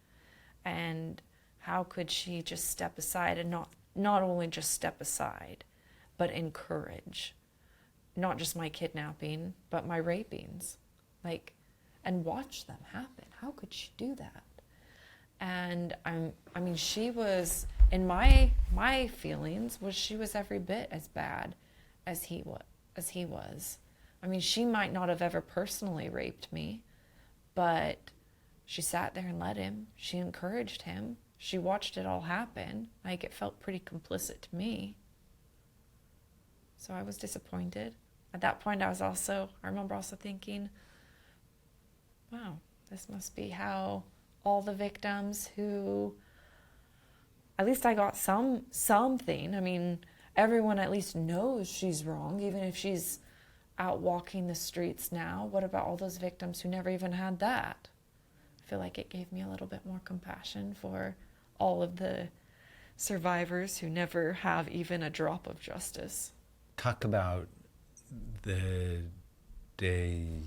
And how could she just step aside, and not only just step aside, but encourage not just my kidnapping, but my rapings, like, and watch them happen? How could she do that? And I mean, she was, in my feelings, she was every bit as bad as he was. I mean, she might not have ever personally raped me, but she sat there and let him. She encouraged him. She watched it all happen. Like, it felt pretty complicit to me. So I was disappointed. At that point, I remember also thinking, wow, this must be how all the victims who, at least I got something. I mean, everyone at least knows she's wrong, even if she's out walking the streets now. What about all those victims who never even had that? I feel like it gave me a little bit more compassion for all of the survivors who never have even a drop of justice. Talk about the day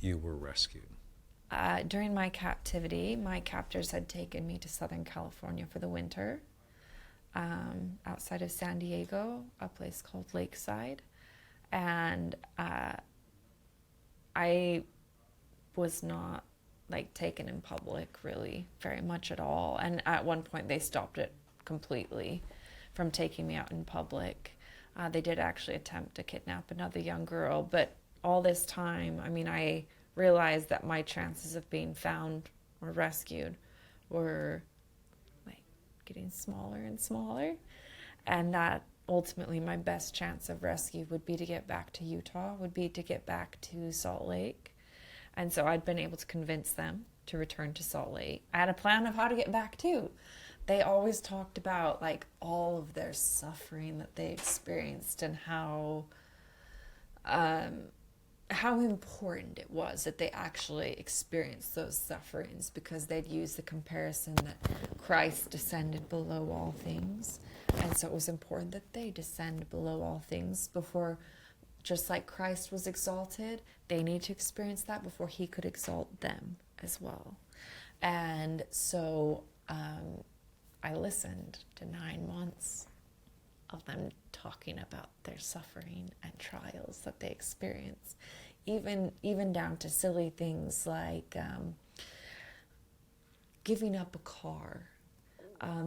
you were rescued. During my captivity, my captors had taken me to Southern California for the winter, outside of San Diego, a place called Lakeside. And I was not like taken in public really very much at all. And at one point they stopped it completely from taking me out in public. They did actually attempt to kidnap another young girl, but all this time, I mean, I realized that my chances of being found or rescued were like getting smaller and smaller, and that ultimately my best chance of rescue would be to get back to Utah, would be to get back to Salt Lake. And so I'd been able to convince them to return to Salt Lake. I had a plan of how to get back too. They always talked about like all of their suffering that they experienced and how important it was that they actually experienced those sufferings, because they'd use the comparison that Christ descended below all things. And so it was important that they descend below all things before, just like Christ was exalted, they need to experience that before he could exalt them as well. And so I listened to 9 months of them talking about their suffering and trials that they experience, even down to silly things like giving up a car,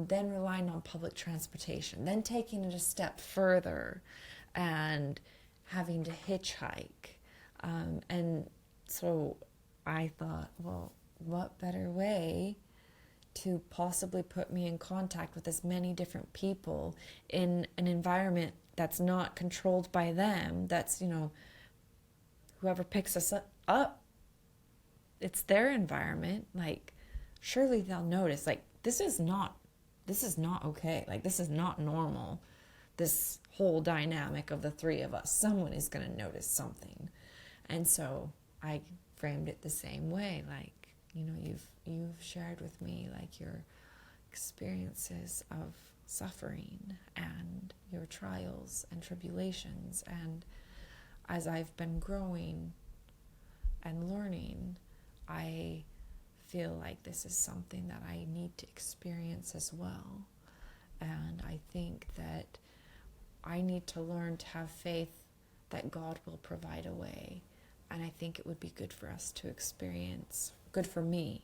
then relying on public transportation, then taking it a step further and having to hitchhike. And so I thought, well, what better way to possibly put me in contact with as many different people in an environment that's not controlled by them, that's, whoever picks us up, it's their environment. Like, surely they'll notice, like, this is not okay. Like, this is not normal. This whole dynamic of the three of us, someone is going to notice something. And so I framed it the same way, like, you've shared with me like your experiences of suffering and your trials and tribulations, and as I've been growing and learning, I feel like this is something that I need to experience as well. And I think that I need to learn to have faith that God will provide a way. And I think it would be good for us to experience, good for me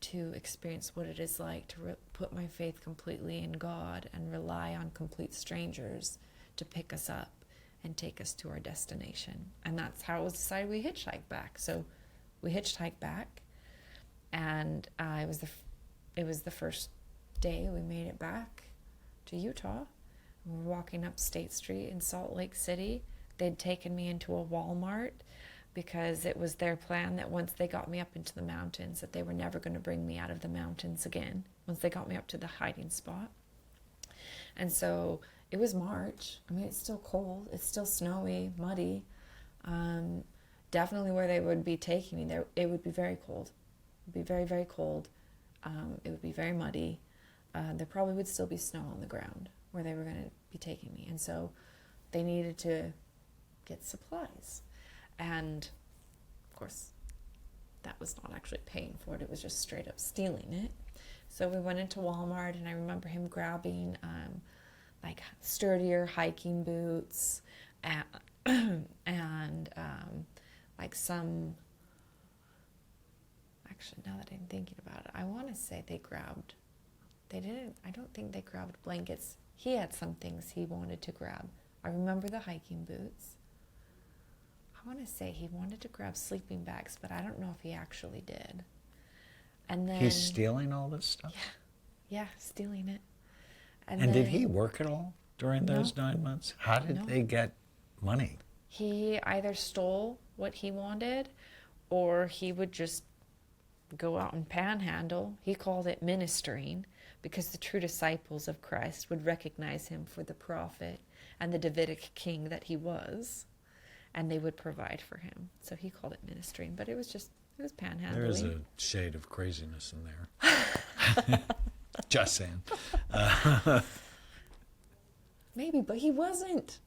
to experience what it is like to put my faith completely in God and rely on complete strangers to pick us up and take us to our destination. And that's how it was decided we hitchhiked back. So we hitchhiked back, and it was the first day we made it back to Utah. We were walking up State Street in Salt Lake City. They'd taken me into a Walmart because it was their plan that once they got me up into the mountains, that they were never going to bring me out of the mountains again once they got me up to the hiding spot. And so it was March. I mean, it's still cold. It's still snowy, muddy. Definitely where they would be taking me there, it would be very cold. It would be very, very cold. It would be very muddy. There probably would still be snow on the ground where they were going to be taking me. And so they needed to get supplies. And of course, that was not actually paying for it. It was just straight up stealing it. So we went into Walmart, and I remember him grabbing like sturdier hiking boots and like some, actually now that I'm thinking about it, I want to say I don't think they grabbed blankets. He had some things he wanted to grab. I remember the hiking boots. I want to say he wanted to grab sleeping bags, but I don't know if he actually did. And then He's stealing all this stuff? Yeah, stealing it. And did he work at all during those No. 9 months? How did No. they get money? He either stole what he wanted, or he would just go out and panhandle. He called it ministering, because the true disciples of Christ would recognize him for the prophet and the Davidic king that he was, and they would provide for him. So he called it ministering, but it was panhandling. There is a shade of craziness in there. Just saying. Maybe, but he wasn't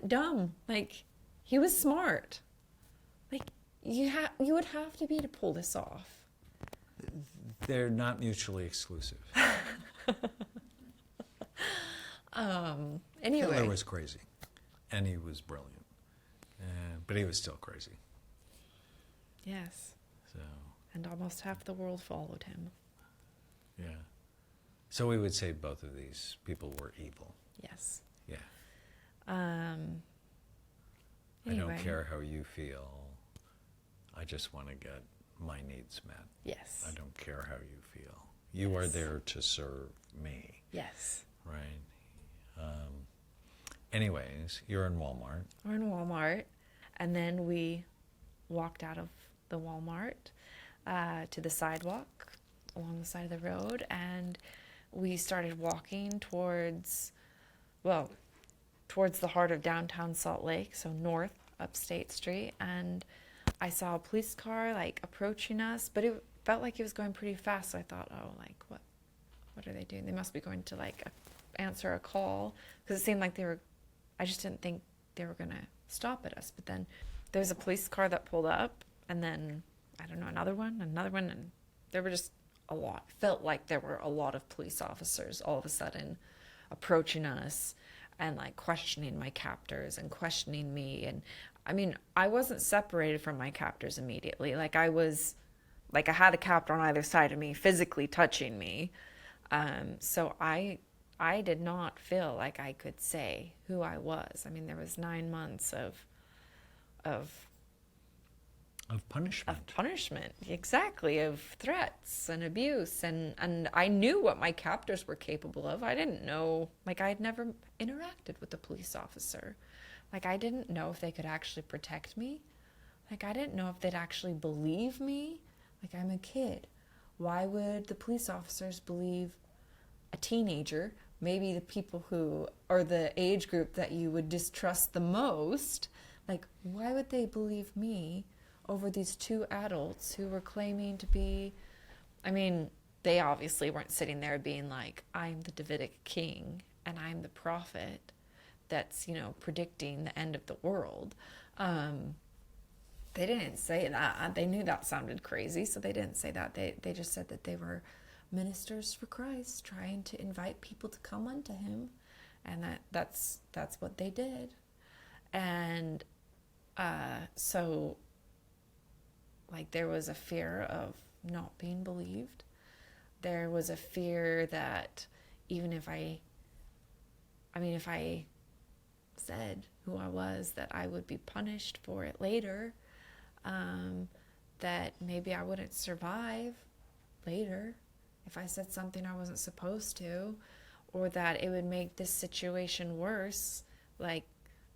dumb. Like, he was smart. Like, you would have to be to pull this off. They're not mutually exclusive. Anyway. Hitler was crazy, and he was brilliant, but he was still crazy. Yes. So And almost half the world followed him. yeah. So we would say both of these people were evil. Yes. Yeah. Anyway. I don't care how you feel. I just want to get my needs met. Yes. I don't care how you feel. You are Yes. there to serve me, Yes. right? Anyways, you're in Walmart. We're in Walmart, and then we walked out of the Walmart to the sidewalk along the side of the road, and we started walking towards the heart of downtown Salt Lake, so north up State Street, and I saw a police car like approaching us, but it felt like it was going pretty fast. So I thought, oh, like what are they doing? They must be going to like answer a call, because it seemed like I just didn't think they were gonna stop at us. But then there was a police car that pulled up, and then I don't know, another one, and there were just a lot. Felt like there were a lot of police officers all of a sudden approaching us and like questioning my captors and questioning me. And I mean, I wasn't separated from my captors immediately. Like I had a captor on either side of me physically touching me. So I did not feel like I could say who I was. I mean, there was 9 months of punishment. Exactly, of threats and abuse, and I knew what my captors were capable of. I didn't know, like, I had never interacted with a police officer. Like, I didn't know if they could actually protect me. Like, I didn't know if they'd actually believe me. Like, I'm a kid. Why would the police officers believe a teenager, maybe the people who are the age group that you would distrust the most? Like, why would they believe me over these two adults who were claiming to be, I mean, they obviously weren't sitting there being like, I'm the Davidic king and I'm the prophet that's, predicting the end of the world. They didn't say that. They knew that sounded crazy, so they didn't say that. They just said that they were ministers for Christ, trying to invite people to come unto him, and that's what they did. And so, like, there was a fear of not being believed. There was a fear that even if I said who I was, that I would be punished for it later, that maybe I wouldn't survive later if I said something I wasn't supposed to, or that it would make this situation worse, like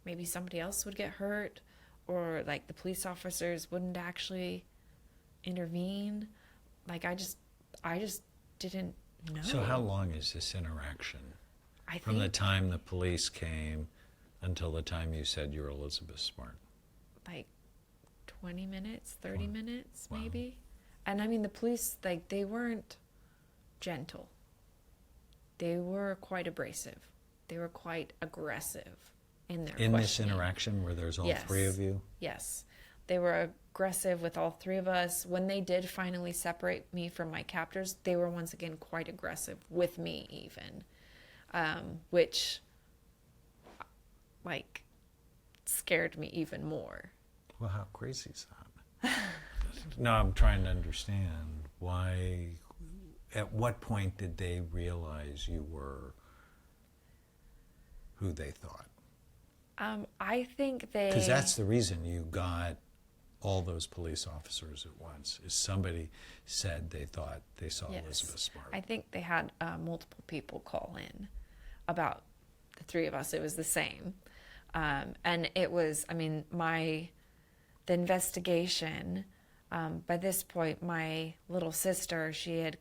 maybe somebody else would get hurt, or like the police officers wouldn't actually intervene. Like I just didn't know. So how long is this interaction? From the time the police came until the time you said you're Elizabeth Smart? Like 20 minutes, 30 minutes, Wow. maybe. And I mean, the police, like, they weren't gentle. They were quite abrasive. They were quite aggressive in their In this questioning. interaction where there's all Yes. three of you? Yes. They were aggressive with all three of us. When they did finally separate me from my captors, they were once again quite aggressive with me even, which, like, scared me even more. Well, how crazy is that? No, I'm trying to understand why, at what point did they realize you were who they thought? I think they... Because that's the reason you got all those police officers at once, is somebody said they thought they saw Yes. Elizabeth Smart. I think they had multiple people call in about the three of us. It was the same. And it was, I mean, the investigation, by this point, my little sister, she had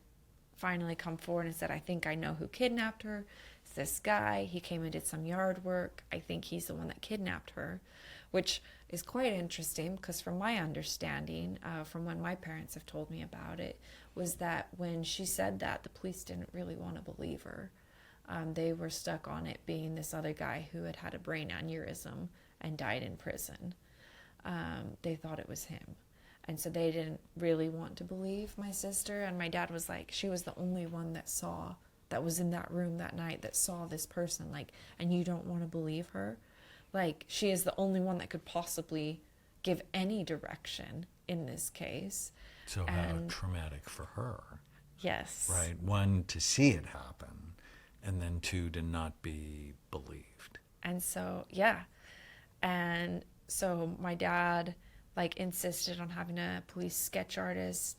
finally come forward and said, I think I know who kidnapped her. It's this guy. He came and did some yard work. I think he's the one that kidnapped her, which is quite interesting because from my understanding, from when my parents have told me about it, was that when she said that, the police didn't really want to believe her. They were stuck on it being this other guy who had had a brain aneurysm and died in prison. They thought it was him. And so they didn't really want to believe my sister. And my dad was like, she was the only one that was in that room that night that saw this person. Like, and you don't want to believe her? Like, she is the only one that could possibly give any direction in this case. So how traumatic for her. Yes. Right? One, to see it happen, and then two, to not be believed. And so, yeah. And so my dad, like, insisted on having a police sketch artist,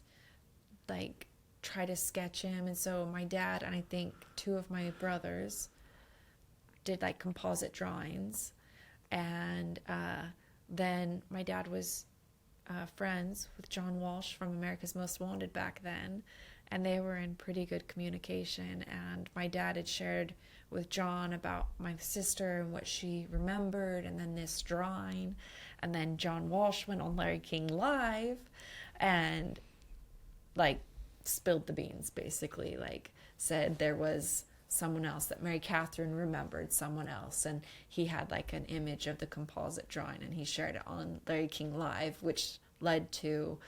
like, try to sketch him. And so my dad and I think two of my brothers did like composite drawings. And then my dad was friends with John Walsh from America's Most Wanted back then, and they were in pretty good communication. And my dad had shared with John about my sister and what she remembered, and then this drawing. And then John Walsh went on Larry King Live and like spilled the beans, basically, like said there was someone else, that Mary Catherine remembered someone else, and he had like an image of the composite drawing, and he shared it on Larry King Live, which led to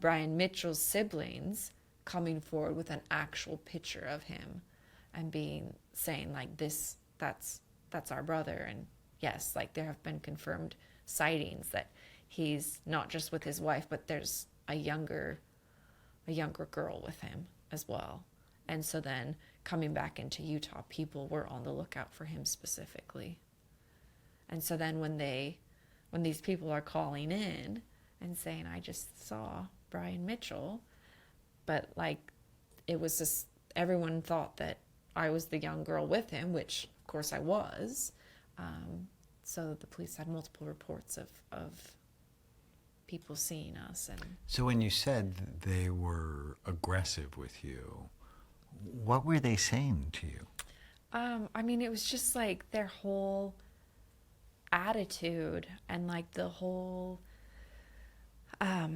Brian Mitchell's siblings coming forward with an actual picture of him and saying like, that's our brother. And yes, like there have been confirmed sightings that he's not just with his wife, but there's a younger girl with him as well. And so then coming back into Utah, people were on the lookout for him specifically. And so then when these people are calling in and saying, I just saw Brian Mitchell, but like it was just, everyone thought that I was the young girl with him, which of course I was. So the police had multiple reports of people seeing us. And So when you said they were aggressive with you, what were they saying to you? I mean, it was just like their whole attitude and like the whole, I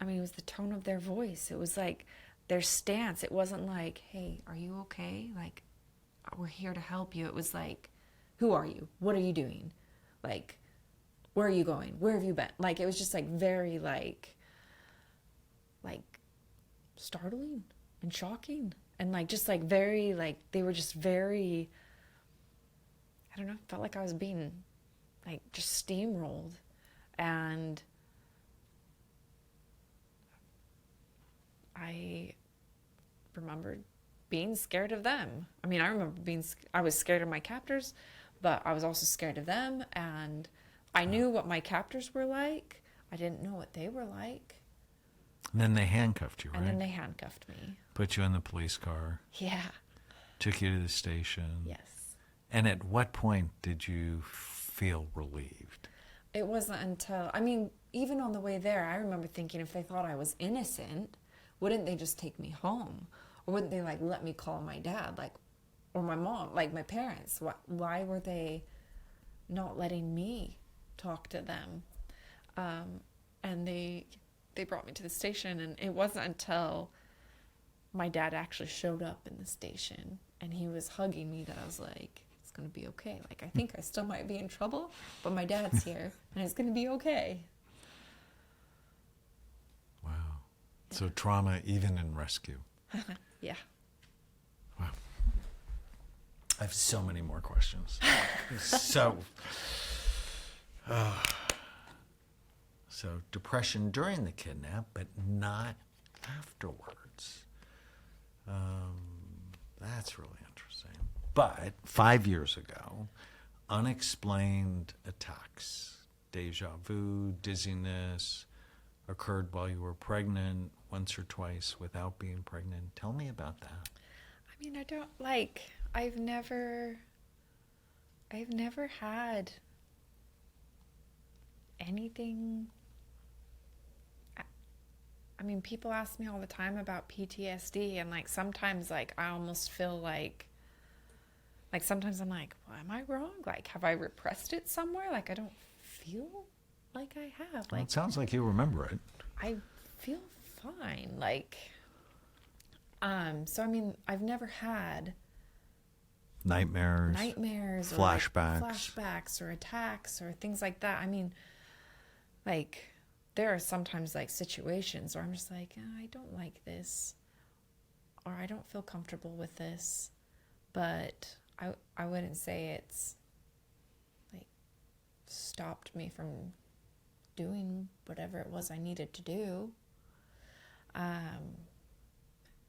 mean, it was the tone of their voice. It was like their stance. It wasn't like, hey, are you okay? Like, we're here to help you. It was like, who are you? What are you doing? Like, where are you going? Where have you been? Like, it was just like very like startling and shocking, and like just like very like they were just very, I don't know, felt like I was being like just steamrolled. And I remembered being scared of them. I mean, I remember I was scared of my captors, but I was also scared of them. And I knew what my captors were like. I didn't know what they were like. And then they handcuffed you, right? And then they handcuffed me. Put you in the police car. Yeah. Took you to the station. Yes. And at what point did you feel relieved? It wasn't until, I mean, even on the way there, I remember thinking if they thought I was innocent, wouldn't they just take me home? Or wouldn't they like let me call my dad, like, or my mom, like my parents? Why were they not letting me talk to them? And they brought me to the station, and it wasn't until my dad actually showed up in the station and he was hugging me that I was like, it's going to be okay. Like, I think I still might be in trouble, but my dad's here and it's going to be okay. Wow. So trauma even in rescue. Yeah. Wow. I have so many more questions. So depression during the kidnap, but not afterwards. That's really interesting. But 5 years ago, unexplained attacks, deja vu, dizziness, occurred while you were pregnant, once or twice without being pregnant. Tell me about that. I mean, I don't like, I've never had anything. I mean, people ask me all the time about PTSD, and like sometimes like I almost feel like sometimes I'm like, well, am I wrong? Like, have I repressed it somewhere? Like, I don't feel like I have. Well, Like, it sounds like you remember it. I feel fine. Like, so I mean, I've never had Nightmares, or flashbacks. like flashbacks or attacks or things like that. I mean, like, there are sometimes like situations where I'm just like, oh, I don't like this, or I don't feel comfortable with this, but I wouldn't say it's like stopped me from doing whatever it was I needed to do.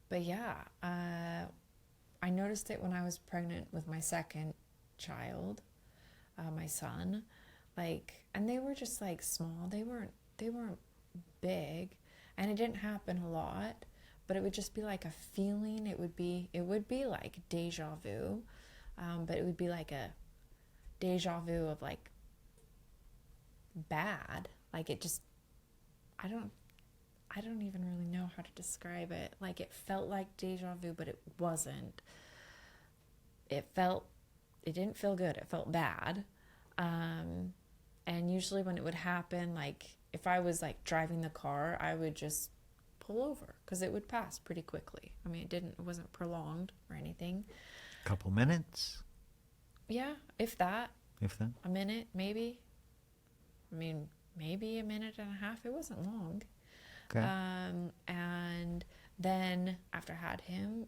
But yeah, I noticed it when I was pregnant with my second child, my son, like, and they were just like small. They weren't big, and it didn't happen a lot, but it would just be like a feeling. It would be like deja vu, but it would be like a deja vu of like bad. Like it just, I don't even really know how to describe it. Like it felt like deja vu, but it wasn't. It didn't feel good. It felt bad. And usually when it would happen, like if I was like driving the car, I would just pull over because it would pass pretty quickly. I mean, it wasn't prolonged or anything. Couple minutes, Yeah, if that. if then. A minute, maybe. I mean, maybe a minute and a half. It wasn't long. Okay. And then after I had him,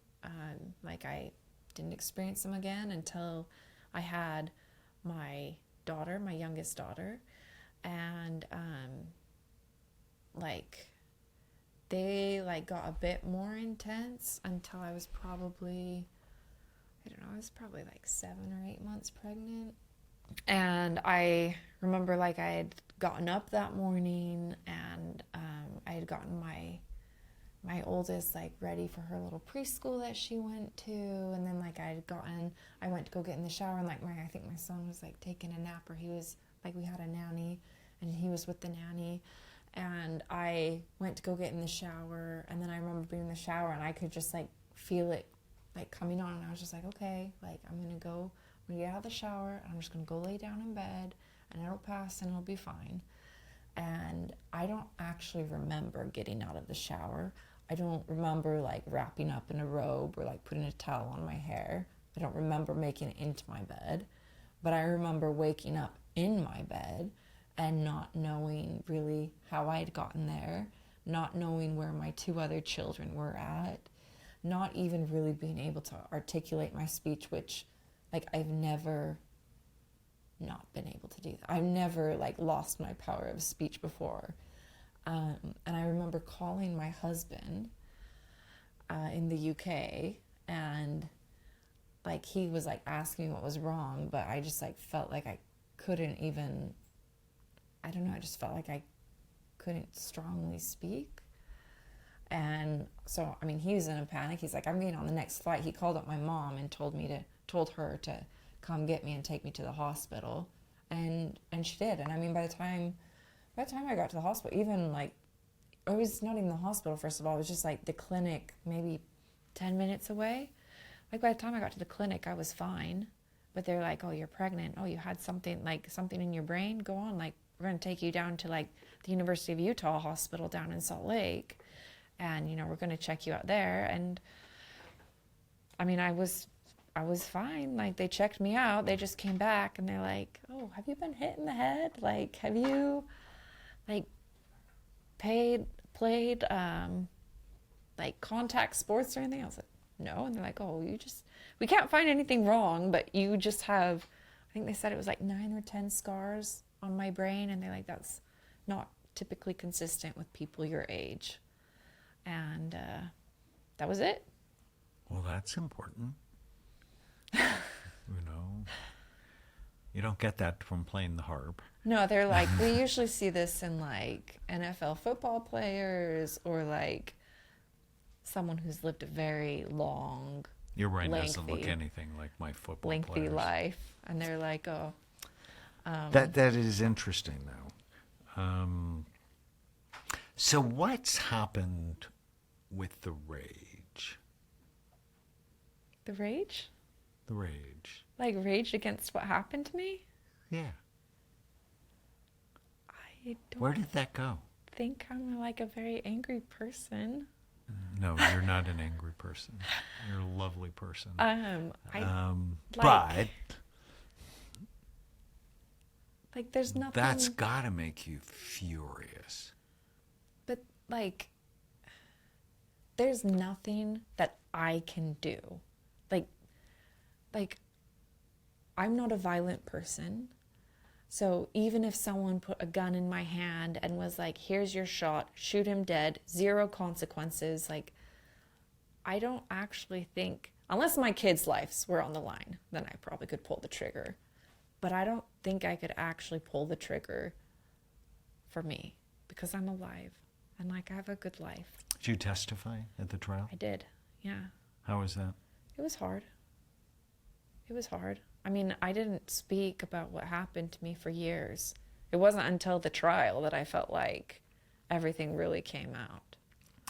like I didn't experience him again until I had my daughter, my youngest daughter, and like they like got a bit more intense until I was probably, I don't know, I was probably like 7 or 8 months pregnant. And I remember like I had gotten up that morning and I had gotten my oldest like ready for her little preschool that she went to, and then like I went to go get in the shower, and like I think my son was like taking a nap, or he was like, we had a nanny and he was with the nanny, and I went to go get in the shower, and then I remember being in the shower and I could just like feel it like coming on, and I was just like, okay, like I'm gonna get out of the shower and I'm just gonna go lay down in bed and it'll pass and it'll be fine. And I don't actually remember getting out of the shower. I don't remember like wrapping up in a robe or like putting a towel on my hair. I don't remember making it into my bed, but I remember waking up in my bed and not knowing really how I had gotten there, not knowing where my 2 other children were at, not even really being able to articulate my speech, which like I've never not been able to do that. I've never like lost my power of speech before. And I remember calling my husband in the UK, and like he was like asking what was wrong, but I just like felt like I couldn't even, I don't know, I just felt like I couldn't strongly speak. And so, I mean, he was in a panic. He's like, I'm getting on the next flight. He called up my mom and told her to come get me and take me to the hospital. And she did. And I mean, by the time I got to the hospital, even like, it was not even the hospital, first of all, it was just like the clinic, maybe 10 minutes away. Like by the time I got to the clinic, I was fine. But they're like, oh, you're pregnant. Oh, you had something in your brain. Go on. Like, we're going to take you down to like the University of Utah hospital down in Salt Lake. And, you know, we're going to check you out there. And I mean, I was fine. Like, they checked me out. They just came back and they're like, oh, have you been hit in the head? Like, have you like played like contact sports or anything? I was like, no. And they're like, oh, we can't find anything wrong, but you just have, I think they said it was like 9 or 10 scars on my brain. And they're like, that's not typically consistent with people your age. And that was it. Well, that's important. You know, you don't get that from playing the harp. No, they're like, we usually see this in like NFL football players or like someone who's lived a very long, Your brain doesn't look anything like my football lengthy players. life. And they're like, oh. That is interesting, though. So what's happened with the rage? The rage? The rage. Like rage against what happened to me? Yeah. I don't Where did that go? think I'm like a very angry person. No, you're not an angry person. You're a lovely person. Like there's nothing. That's got to make you furious. But like, there's nothing that I can do. Like, I'm not a violent person. So even if someone put a gun in my hand and was like, here's your shot, shoot him dead, 0 consequences, like, I don't actually think, unless my kids' lives were on the line, then I probably could pull the trigger. But I don't think I could actually pull the trigger for me because I'm alive. and like I have a good life. Did you testify at the trial? I did, yeah. How was that? It was hard. It was hard. I mean, I didn't speak about what happened to me for years. It wasn't until the trial that I felt like everything really came out.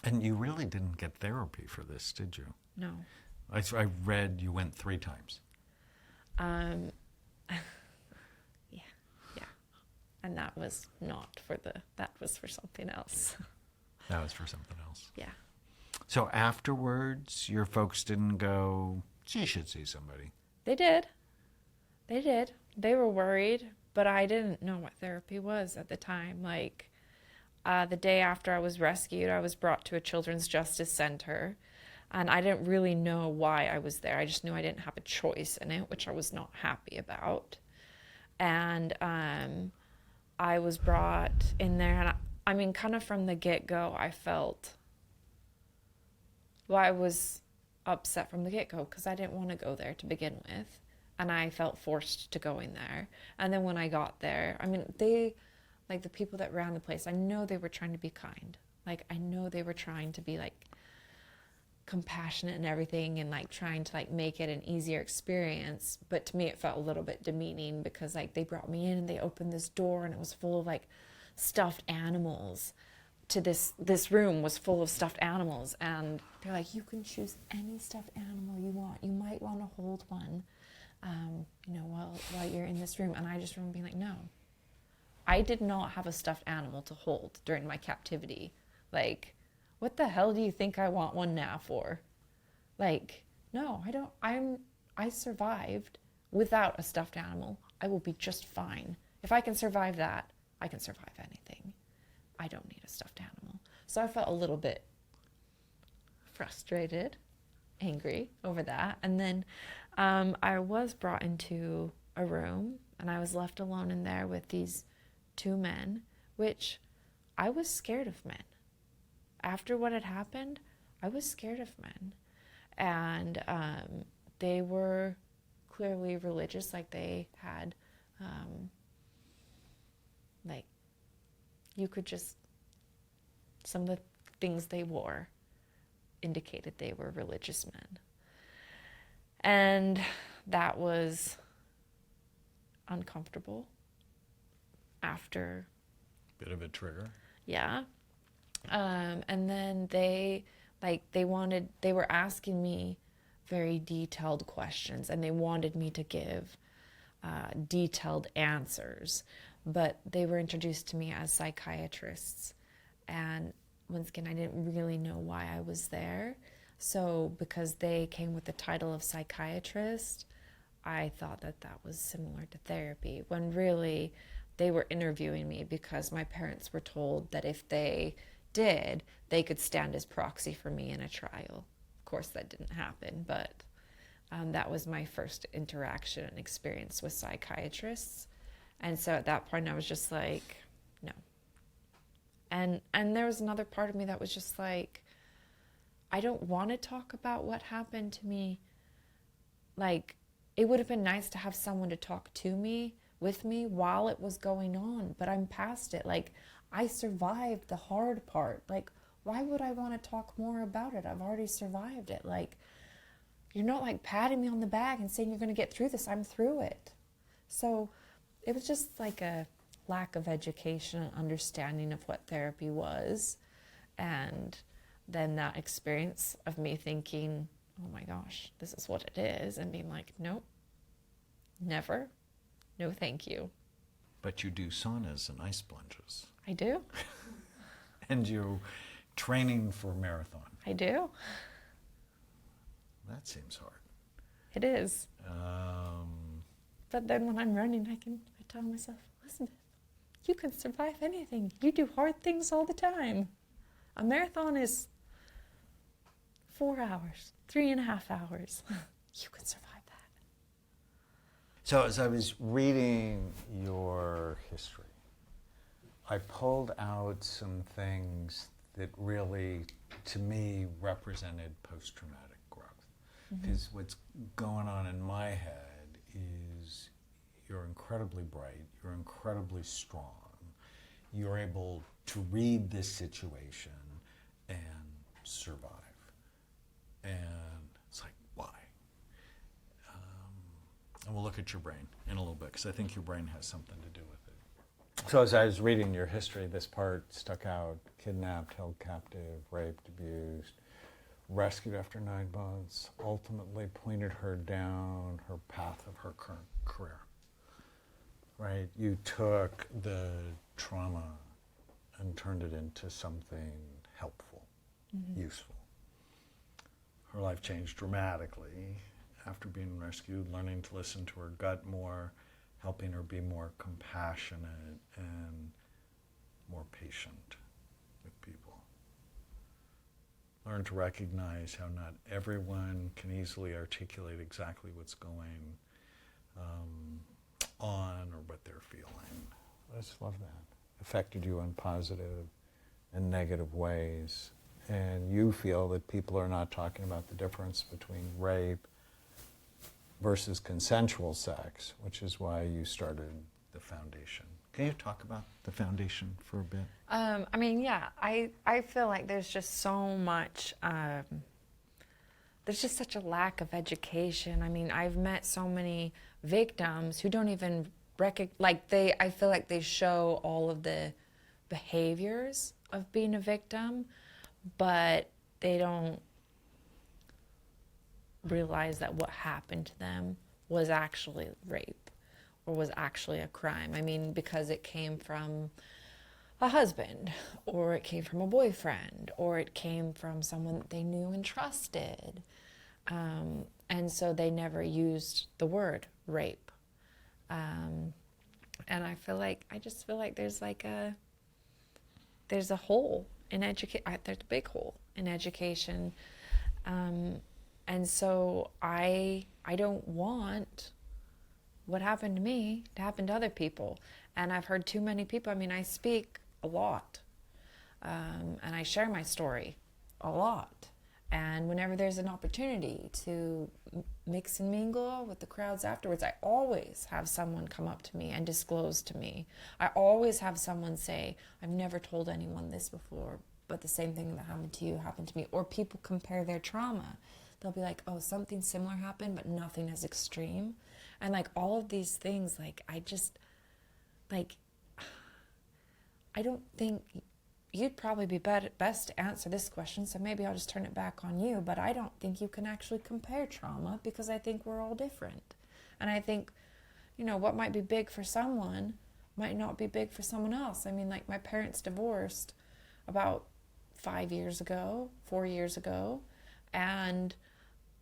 And you really didn't get therapy for this, did you? No. I read you went 3 times. Yeah. And that was not for that was for something else. That was for something else. Yeah. So afterwards, your folks didn't go, she should see somebody. They did. They did. They were worried, but I didn't know what therapy was at the time. Like, the day after I was rescued, I was brought to a children's justice center, and I didn't really know why I was there. I just knew I didn't have a choice in it, which I was not happy about. And I was brought in there, and I mean, kind of from the get-go, I felt, well, I was upset from the get-go because I didn't want to go there to begin with, and I felt forced to go in there. And then when I got there, I mean, they, like the people that ran the place, I know they were trying to be kind. Like, I know they were trying to be like compassionate and everything, and like trying to like make it an easier experience. But to me, it felt a little bit demeaning because like they brought me in and they opened this door and it was full of like stuffed animals. To this room was full of stuffed animals, and they're like, you can choose any stuffed animal you want. You might want to hold one, while you're in this room. And I just remember being like, no, I did not have a stuffed animal to hold during my captivity. Like, what the hell do you think I want one now for? Like, no, I don't. I survived without a stuffed animal. I will be just fine. If I can survive that, I can survive anything. I don't need a stuffed animal. So I felt a little bit frustrated, angry over that. And then I was brought into a room, and I was left alone in there with these 2 men, which I was scared of men. After what had happened, I was scared of men. And they were clearly religious, like they had, you could just, some of the things they wore indicated they were religious men. And that was uncomfortable after. Bit of a trigger. Yeah. And then they were asking me very detailed questions, and they wanted me to give detailed answers, but they were introduced to me as psychiatrists. And once again, I didn't really know why I was there. So because they came with the title of psychiatrist, I thought that was similar to therapy, when really they were interviewing me because my parents were told that if they did, they could stand as proxy for me in a trial. Of course, that didn't happen, but that was my first interaction and experience with psychiatrists. And so at that point, I was just like, no. And there was another part of me that was just like, I don't want to talk about what happened to me. Like, it would have been nice to have someone to talk to me, with me, while it was going on, but I'm past it. Like, I survived the hard part. Like, why would I want to talk more about it? I've already survived it. Like, you're not like patting me on the back and saying you're going to get through this. I'm through it. So it was just like a lack of education and understanding of what therapy was. And then that experience of me thinking, oh my gosh, this is what it is. And being like, nope, never. No, thank you. But you do saunas and ice plunges. I do. And you're training for a marathon. I do. That seems hard. It is. But then when I'm running, I tell myself, Elizabeth, you can survive anything. You do hard things all the time. A marathon is 4 hours, 3.5 hours. You can survive that. So as I was reading your history, I pulled out some things that really, to me, represented post-traumatic growth. Because what's going on in my head is you're incredibly bright, you're incredibly strong, you're able to read this situation and survive. And it's like, why? And we'll look at your brain in a little bit, because I think your brain has something to do with it. So as I was reading your history, this part stuck out: kidnapped, held captive, raped, abused, rescued after 9 months, ultimately pointed her down her path of her current career. Right? You took the trauma and turned it into something helpful, useful. Her life changed dramatically after being rescued, learning to listen to her gut more, helping her be more compassionate and more patient with people. Learn to recognize how not everyone can easily articulate exactly what's going on or what they're feeling. I just love that. Affected you in positive and negative ways. And you feel that people are not talking about the difference between rape versus consensual sex, which is why you started the foundation. Can you talk about the foundation for a bit? I mean, yeah, I feel like there's just so much, there's just such a lack of education. I mean, I've met so many victims who don't even I feel like they show all of the behaviors of being a victim, but they don't realize that what happened to them was actually rape or was actually a crime. I mean, because it came from a husband, or it came from a boyfriend, or it came from someone that they knew and trusted. And so they never used the word rape. And I just feel like there's a hole in education. There's a big hole in education. And so I don't want what happened to me to happen to other people. And I've heard too many people. I mean, I speak a lot, and I share my story a lot. And whenever there's an opportunity to mix and mingle with the crowds afterwards, I always have someone come up to me and disclose to me. I always have someone say, I've never told anyone this before, but the same thing that happened to you happened to me. Or people compare their trauma. They'll be like, oh, something similar happened, but nothing as extreme. And like all of these things, I don't think you'd probably be best to answer this question, so maybe I'll just turn it back on you, but I don't think you can actually compare trauma, because I think we're all different. And I think, what might be big for someone might not be big for someone else. I mean, like my parents divorced about 4 years ago, and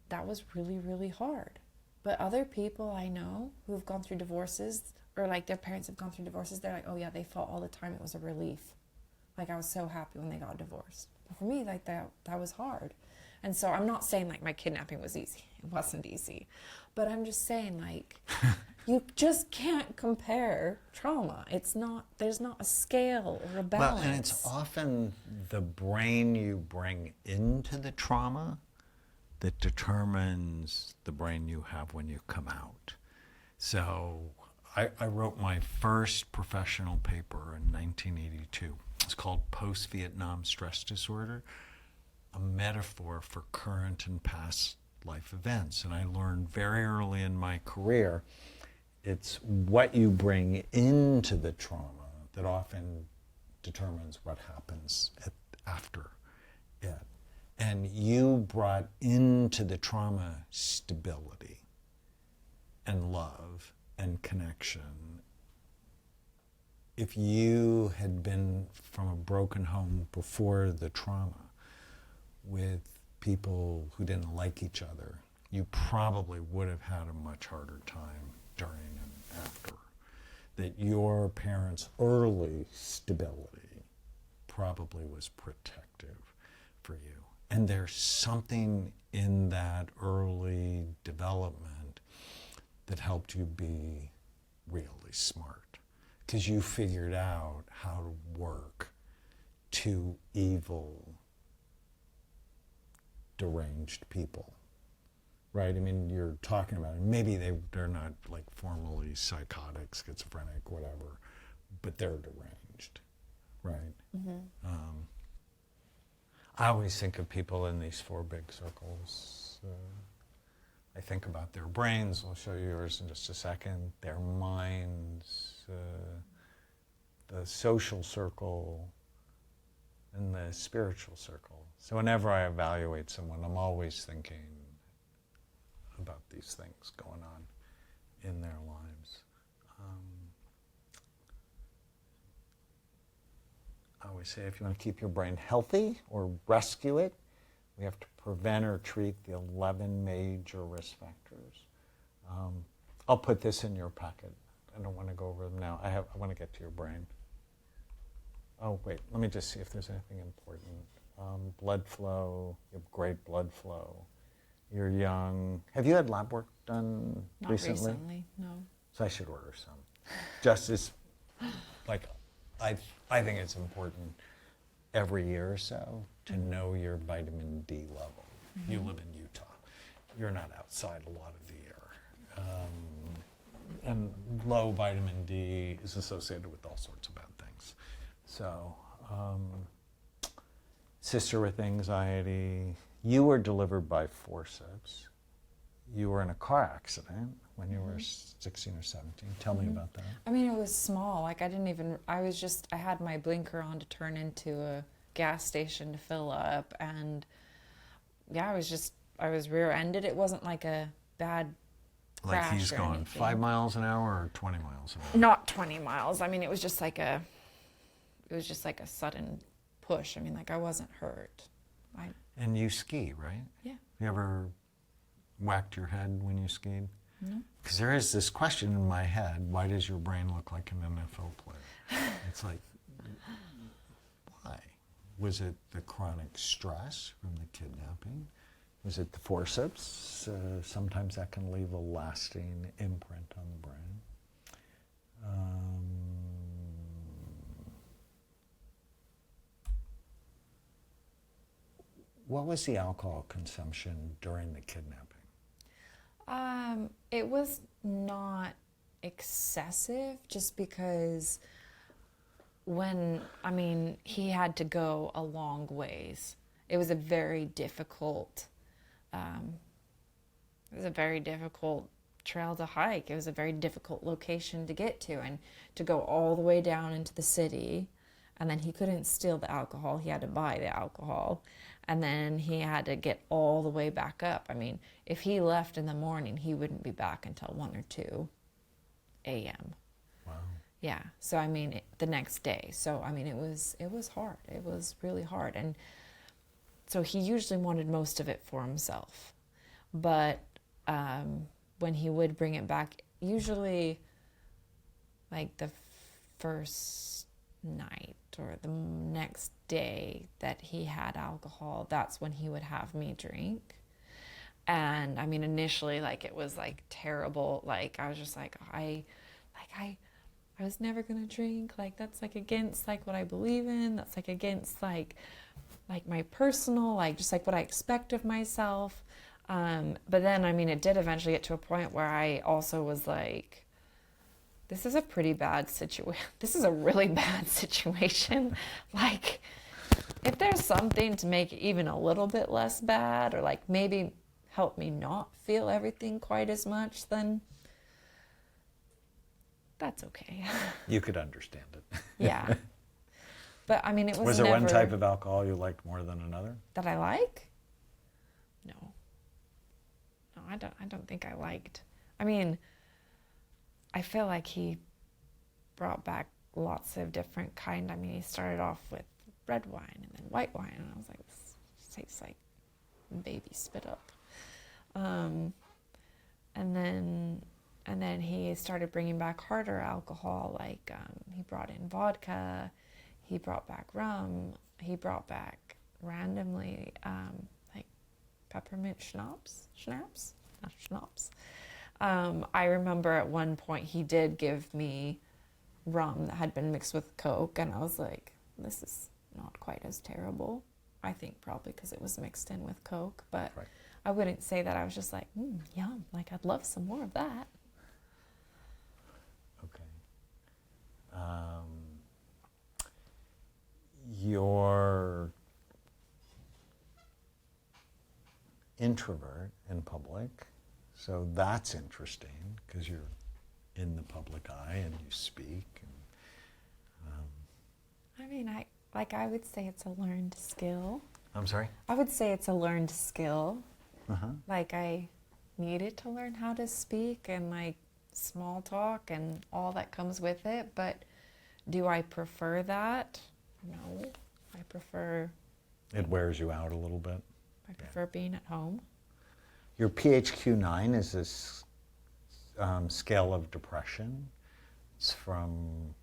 that was really, really hard. But other people I know who've gone through divorces, or like their parents have gone through divorces, they're like, oh yeah, they fought all the time. It was a relief. Like I was so happy when they got divorced. But for me, like that was hard. And so I'm not saying like my kidnapping was easy. It wasn't easy. But I'm just saying like, you just can't compare trauma. There's not a scale or a balance. Well, and it's often the brain you bring into the trauma that determines the brain you have when you come out. So I wrote my first professional paper in 1982. It's called Post-Vietnam Stress Disorder, a metaphor for current and past life events. And I learned very early in my career, it's what you bring into the trauma that often determines what happens after it. And you brought into the trauma stability and love and connection. If you had been from a broken home before the trauma with people who didn't like each other, you probably would have had a much harder time during and after. That your parents' early stability probably was protective for you. And there's something in that early development that helped you be really smart, because you figured out how to work two evil, deranged people, right? I mean, you're talking about it. Maybe they're not like formally psychotic, schizophrenic, whatever, but they're deranged, right? I always think of people in these four big circles. I think about their brains. I'll show you yours in just a second. Their minds, the social circle, and the spiritual circle. So whenever I evaluate someone, I'm always thinking about these things going on in their lives. I always say if you want to keep your brain healthy or rescue it, we have to prevent or treat the 11 major risk factors. I'll put this in your packet. I don't want to go over them now. I want to get to your brain. Oh, wait, let me just see if there's anything important. Blood flow, you have great blood flow. You're young. Have you had lab work done Not recently, no. So I should order some. Just as, like, I think it's important every year or so to know your vitamin D level. You live in Utah. You're not outside a lot of the year. And low vitamin D is associated with all sorts of bad things. So, sister with anxiety, you were delivered by forceps. You were in a car accident when you were 16 or 17. Tell me about that. I mean, it was small. Like, I had my blinker on to turn into a gas station to fill up. And yeah, I was rear-ended. It wasn't like a bad crash. Like he's or going anything. 5 miles an hour or 20 miles an hour? Not 20 miles. I mean, it was just like a sudden push. I mean, like, I wasn't hurt. And you ski, right? Yeah. You ever whacked your head when you skied? No. Because there is this question in my head, why does your brain look like an NFL player? It's like, why? Was it the chronic stress from the kidnapping? Was it the forceps? Sometimes that can leave a lasting imprint on the brain. What was the alcohol consumption during the kidnapping? It was not excessive, just because he had to go a long ways. It was a very difficult, trail to hike. It was a very difficult location to get to, and to go all the way down into the city. And then he couldn't steal the alcohol. He had to buy the alcohol. And then he had to get all the way back up. I mean, if he left in the morning, he wouldn't be back until 1 or 2 a.m. Wow. Yeah. So, I mean, the next day. So, I mean, it was hard. It was really hard. And so he usually wanted most of it for himself. But when he would bring it back, usually like the first night or the next day that he had alcohol, that's when he would have me drink. And I mean, initially, like, it was like terrible. Like, I was just like, I was never gonna drink. Like, that's like against like what I believe in. That's like against like my personal, like, just like what I expect of myself. But then, I mean, it did eventually get to a point where I also was like, this is a pretty bad situation. This is a really bad situation. Like, if there's something to make it even a little bit less bad, or like maybe help me not feel everything quite as much, then that's okay. You could understand it. Yeah. But I mean, it was Was there one never type of alcohol you liked more than another? that I like? No. No, I don't think I liked. I mean, I feel like he brought back lots of different kind. I mean, he started off with red wine and then white wine, and I was like, this tastes like baby spit up. And then he started bringing back harder alcohol. Like, he brought in vodka, he brought back rum, he brought back randomly like peppermint schnapps, not schnapps. I remember at one point he did give me rum that had been mixed with Coke, and I was like, this is not quite as terrible. I think probably because it was mixed in with Coke, but Right. I wouldn't say that. I was just like, yum, like, I'd love some more of that. Okay. you're introvert in public, so that's interesting because you're in the public eye and you speak. I mean, I would say it's a learned skill. I'm sorry? I would say it's a learned skill. Uh-huh. Like I needed to learn how to speak and like small talk and all that comes with it, but do I prefer that? No. I prefer It wears you out a little bit. being at home. Your PHQ-9 is this scale of depression. It's from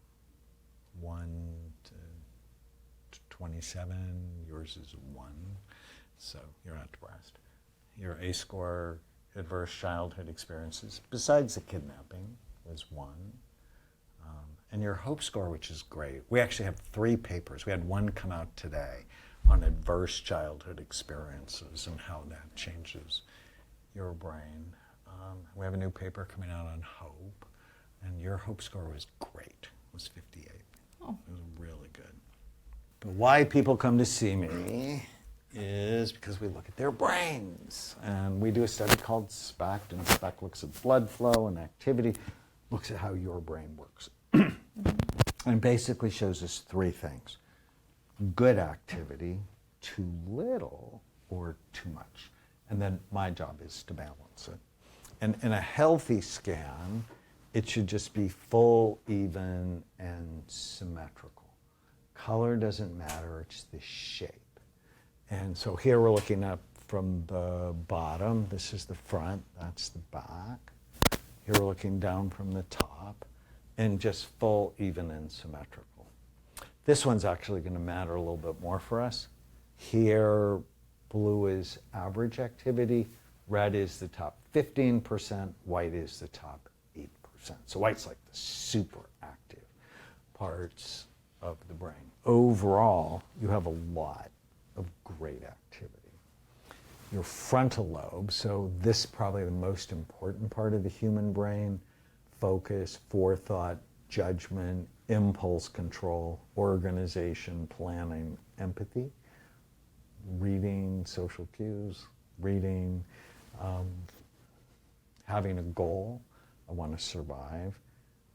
1 to 27. Yours is 1, so you're not depressed. Your A-score, adverse childhood experiences, besides the kidnapping, was 1. And your hope score, which is great. We actually have 3 papers. We had one come out today on adverse childhood experiences and how that changes your brain. We have a new paper coming out on hope, and your hope score was great. It was 58. Oh. It was really good. But why people come to see me is because we look at their brains. And we do a study called SPECT, and SPECT looks at blood flow and activity, looks at how your brain works. And basically shows us 3 things. Good activity, too little, or too much. And then my job is to balance it. And in a healthy scan, it should just be full, even, and symmetrical. Color doesn't matter, it's the shape. And so here we're looking up from the bottom. This is the front, that's the back. Here we're looking down from the top, and just full, even, and symmetrical. This one's actually going to matter a little bit more for us. Here, blue is average activity, red is the top 15%, white is the top 8%. So white's like the super active parts of the brain. Overall, you have a lot of great activity. Your frontal lobe, so this is probably the most important part of the human brain, focus, forethought, judgment, impulse control, organization, planning, empathy, reading social cues, reading, having a goal, I want to survive,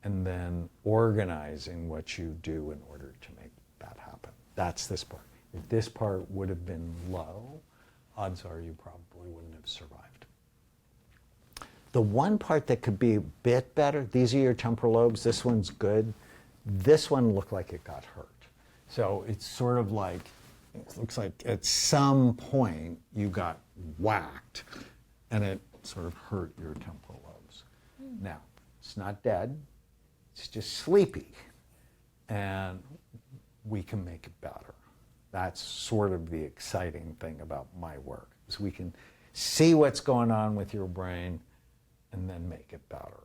and then organizing what you do in order to make that happen. That's this part. If this part would have been low, odds are you probably wouldn't have survived. The one part that could be a bit better, these are your temporal lobes, this one's good. This one looked like it got hurt. So it's sort of like, it looks like at some point you got whacked and it sort of hurt your temporal lobes. Now, it's not dead, it's just sleepy. And we can make it better. That's sort of the exciting thing about my work, is we can see what's going on with your brain and then make it better.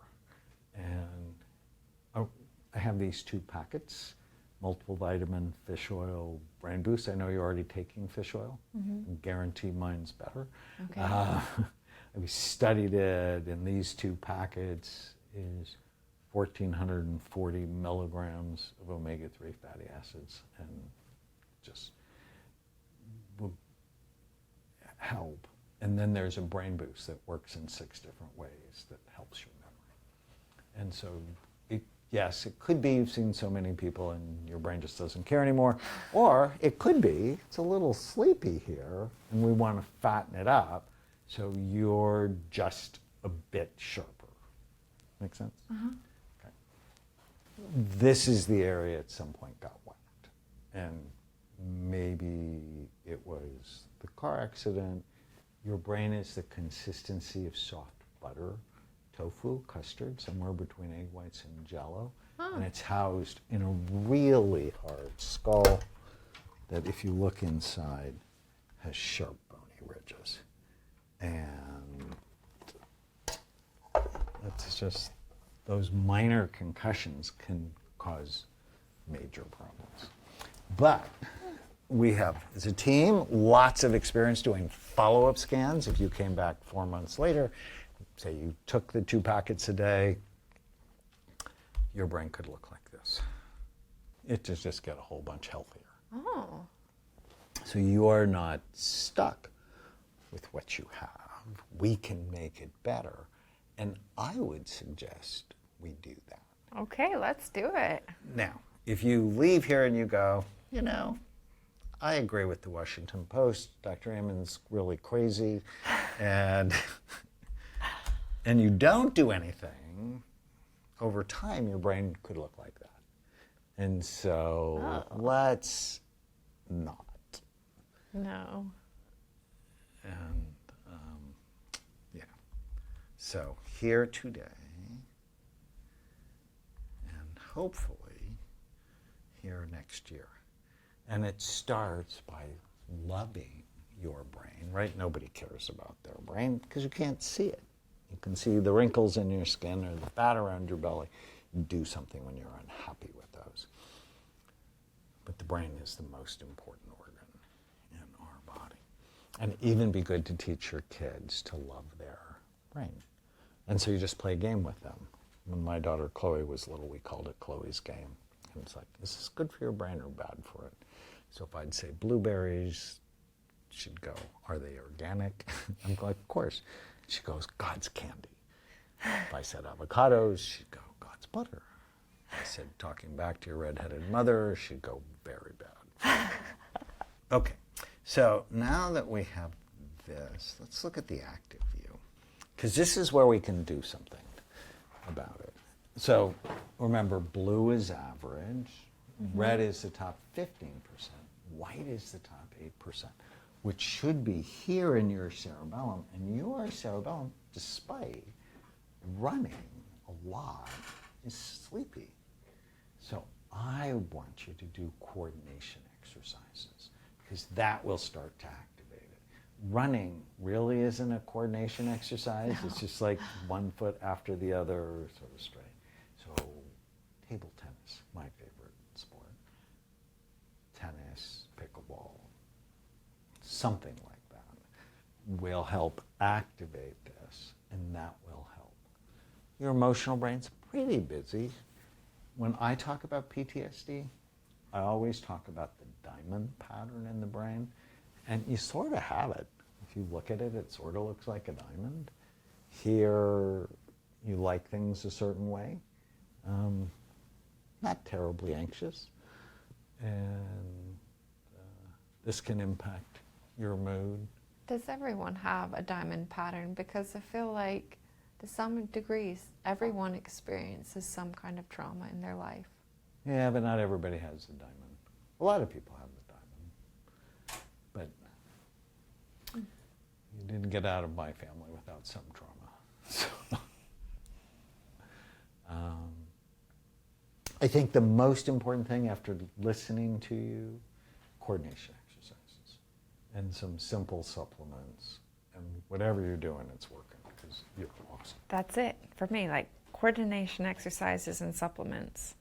And I have these 2 packets, multiple vitamin fish oil brain boost. I know you're already taking fish oil. I guarantee mine's better. Okay. We studied it, and these 2 packets is 1,440 milligrams of omega-3 fatty acids, and just will help. And then there's a brain boost that works in 6 different ways that helps your memory. And so, yes, it could be you've seen so many people and your brain just doesn't care anymore, or it could be it's a little sleepy here and we want to fatten it up so you're just a bit sharper. Make sense? Okay. This is the area at some point got whacked. And maybe it was the car accident. Your brain is the consistency of soft butter, tofu, custard, somewhere between egg whites and Jell-O. And it's housed in a really hard skull that, if you look inside, has sharp bony ridges. And it's just, those minor concussions can cause major problems. But we have, as a team, lots of experience doing follow-up scans. If you came back 4 months later, say you took the 2 packets a day, your brain could look like this. It just get a whole bunch healthier. Oh. So you are not stuck with what you have. We can make it better. And I would suggest we do that. Okay, let's do it. Now, if you leave here and you go, you know, I agree with the Washington Post, Dr. Amon's really crazy, and and you don't do anything, over time your brain could look like that. And so let's not. No. And yeah. So here today, and hopefully here next year. And it starts by loving your brain, right? Nobody cares about their brain because you can't see it. You can see the wrinkles in your skin or the fat around your belly. Do something when you're unhappy with those. But the brain is the most important organ in our body. And even be good to teach your kids to love their brain. And so you just play a game with them. When my daughter Chloe was little, we called it Chloe's game. And it's like, is this good for your brain or bad for it? So if I'd say blueberries, she'd go, are they organic? I'm like, of course. She goes, God's candy. If I said avocados, she'd go, God's butter. I said, talking back to your redheaded mother, she'd go, very bad. Okay, so now that we have this, let's look at the active view. Because this is where we can do something about it. So remember, blue is average, red is the top 15%, white is the top 8%, which should be here in your cerebellum. And your cerebellum, despite running a lot, is sleepy. So I want you to do coordination exercises because that will start to activate it. Running really isn't a coordination exercise. No. It's just like one foot after the other, sort of straight. So table tennis, my favorite sport. Tennis, pickleball, something like that will help activate this, and that will help. Your emotional brain's pretty busy. When I talk about PTSD, I always talk about the diamond pattern in the brain, and you sort of have it. If you look at it, it sort of looks like a diamond. Here, you like things a certain way, not terribly anxious, and this can impact your mood. Does everyone have a diamond pattern? Because I feel like to some degrees, everyone experiences some kind of trauma in their life. Yeah, but not everybody has the diamond. A lot of people have the diamond. But you didn't get out of my family without some trauma. So, I think the most important thing after listening to you, coordination exercises and some simple supplements. And whatever you're doing, it's working because you're awesome. That's it for me, like coordination exercises and supplements.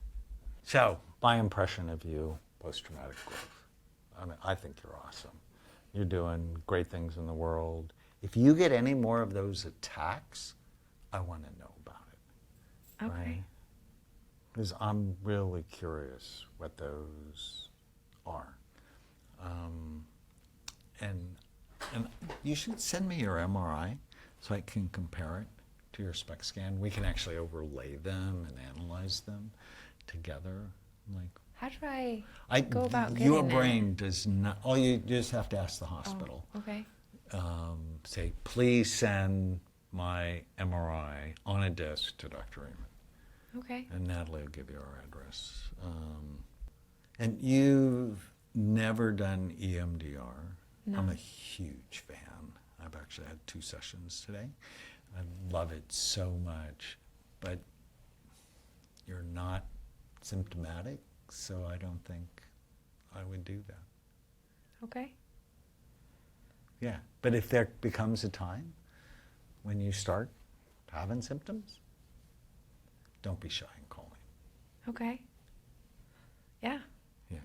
So, my impression of you, post-traumatic growth. I mean, I think you're awesome. You're doing great things in the world. If you get any more of those attacks, I want to know about it. Okay. Right? Because I'm really curious what those are. And you should send me your MRI so I can compare it to your SPECT scan. We can actually overlay them and analyze them together. Like, how do I go about getting your brain does not. All you just have to ask the hospital. Oh, okay. Say, please send my MRI on a disc to Dr. Amon. Okay. And Natalie will give you our address. And you've never done EMDR. No. I'm a huge fan. I've actually had 2 sessions today. I love it so much. But you're not symptomatic, so I don't think I would do that. Okay. Yeah. But if there becomes a time when you start having symptoms, don't be shy and call me. Okay. Yeah. Yeah.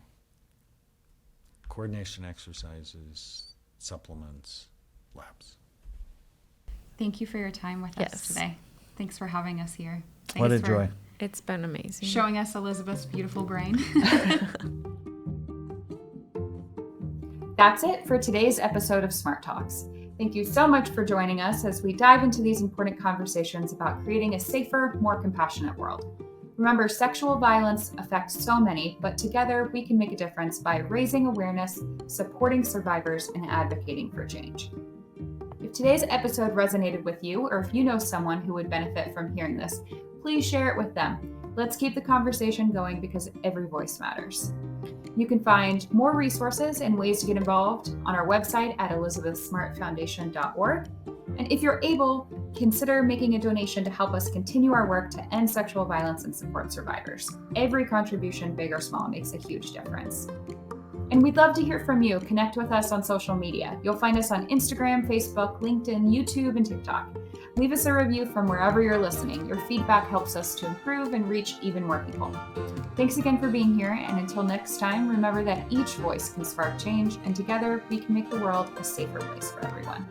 Coordination exercises, supplements, labs. Thank you for your time with Yes. us today. Thanks for having us here. What a Thanks for joy. It's been amazing. showing us Elizabeth's beautiful brain. That's it for today's episode of Smart Talks. Thank you so much for joining us as we dive into these important conversations about creating a safer, more compassionate world. Remember, sexual violence affects so many, but together we can make a difference by raising awareness, supporting survivors, and advocating for change. If today's episode resonated with you, or if you know someone who would benefit from hearing this, please share it with them. Let's keep the conversation going because every voice matters. You can find more resources and ways to get involved on our website at elizabethsmartfoundation.org. And if you're able, consider making a donation to help us continue our work to end sexual violence and support survivors. Every contribution, big or small, makes a huge difference. And we'd love to hear from you. Connect with us on social media. You'll find us on Instagram, Facebook, LinkedIn, YouTube, and TikTok. Leave us a review from wherever you're listening. Your feedback helps us to improve and reach even more people. Thanks again for being here, and until next time, remember that each voice can spark change, and together we can make the world a safer place for everyone.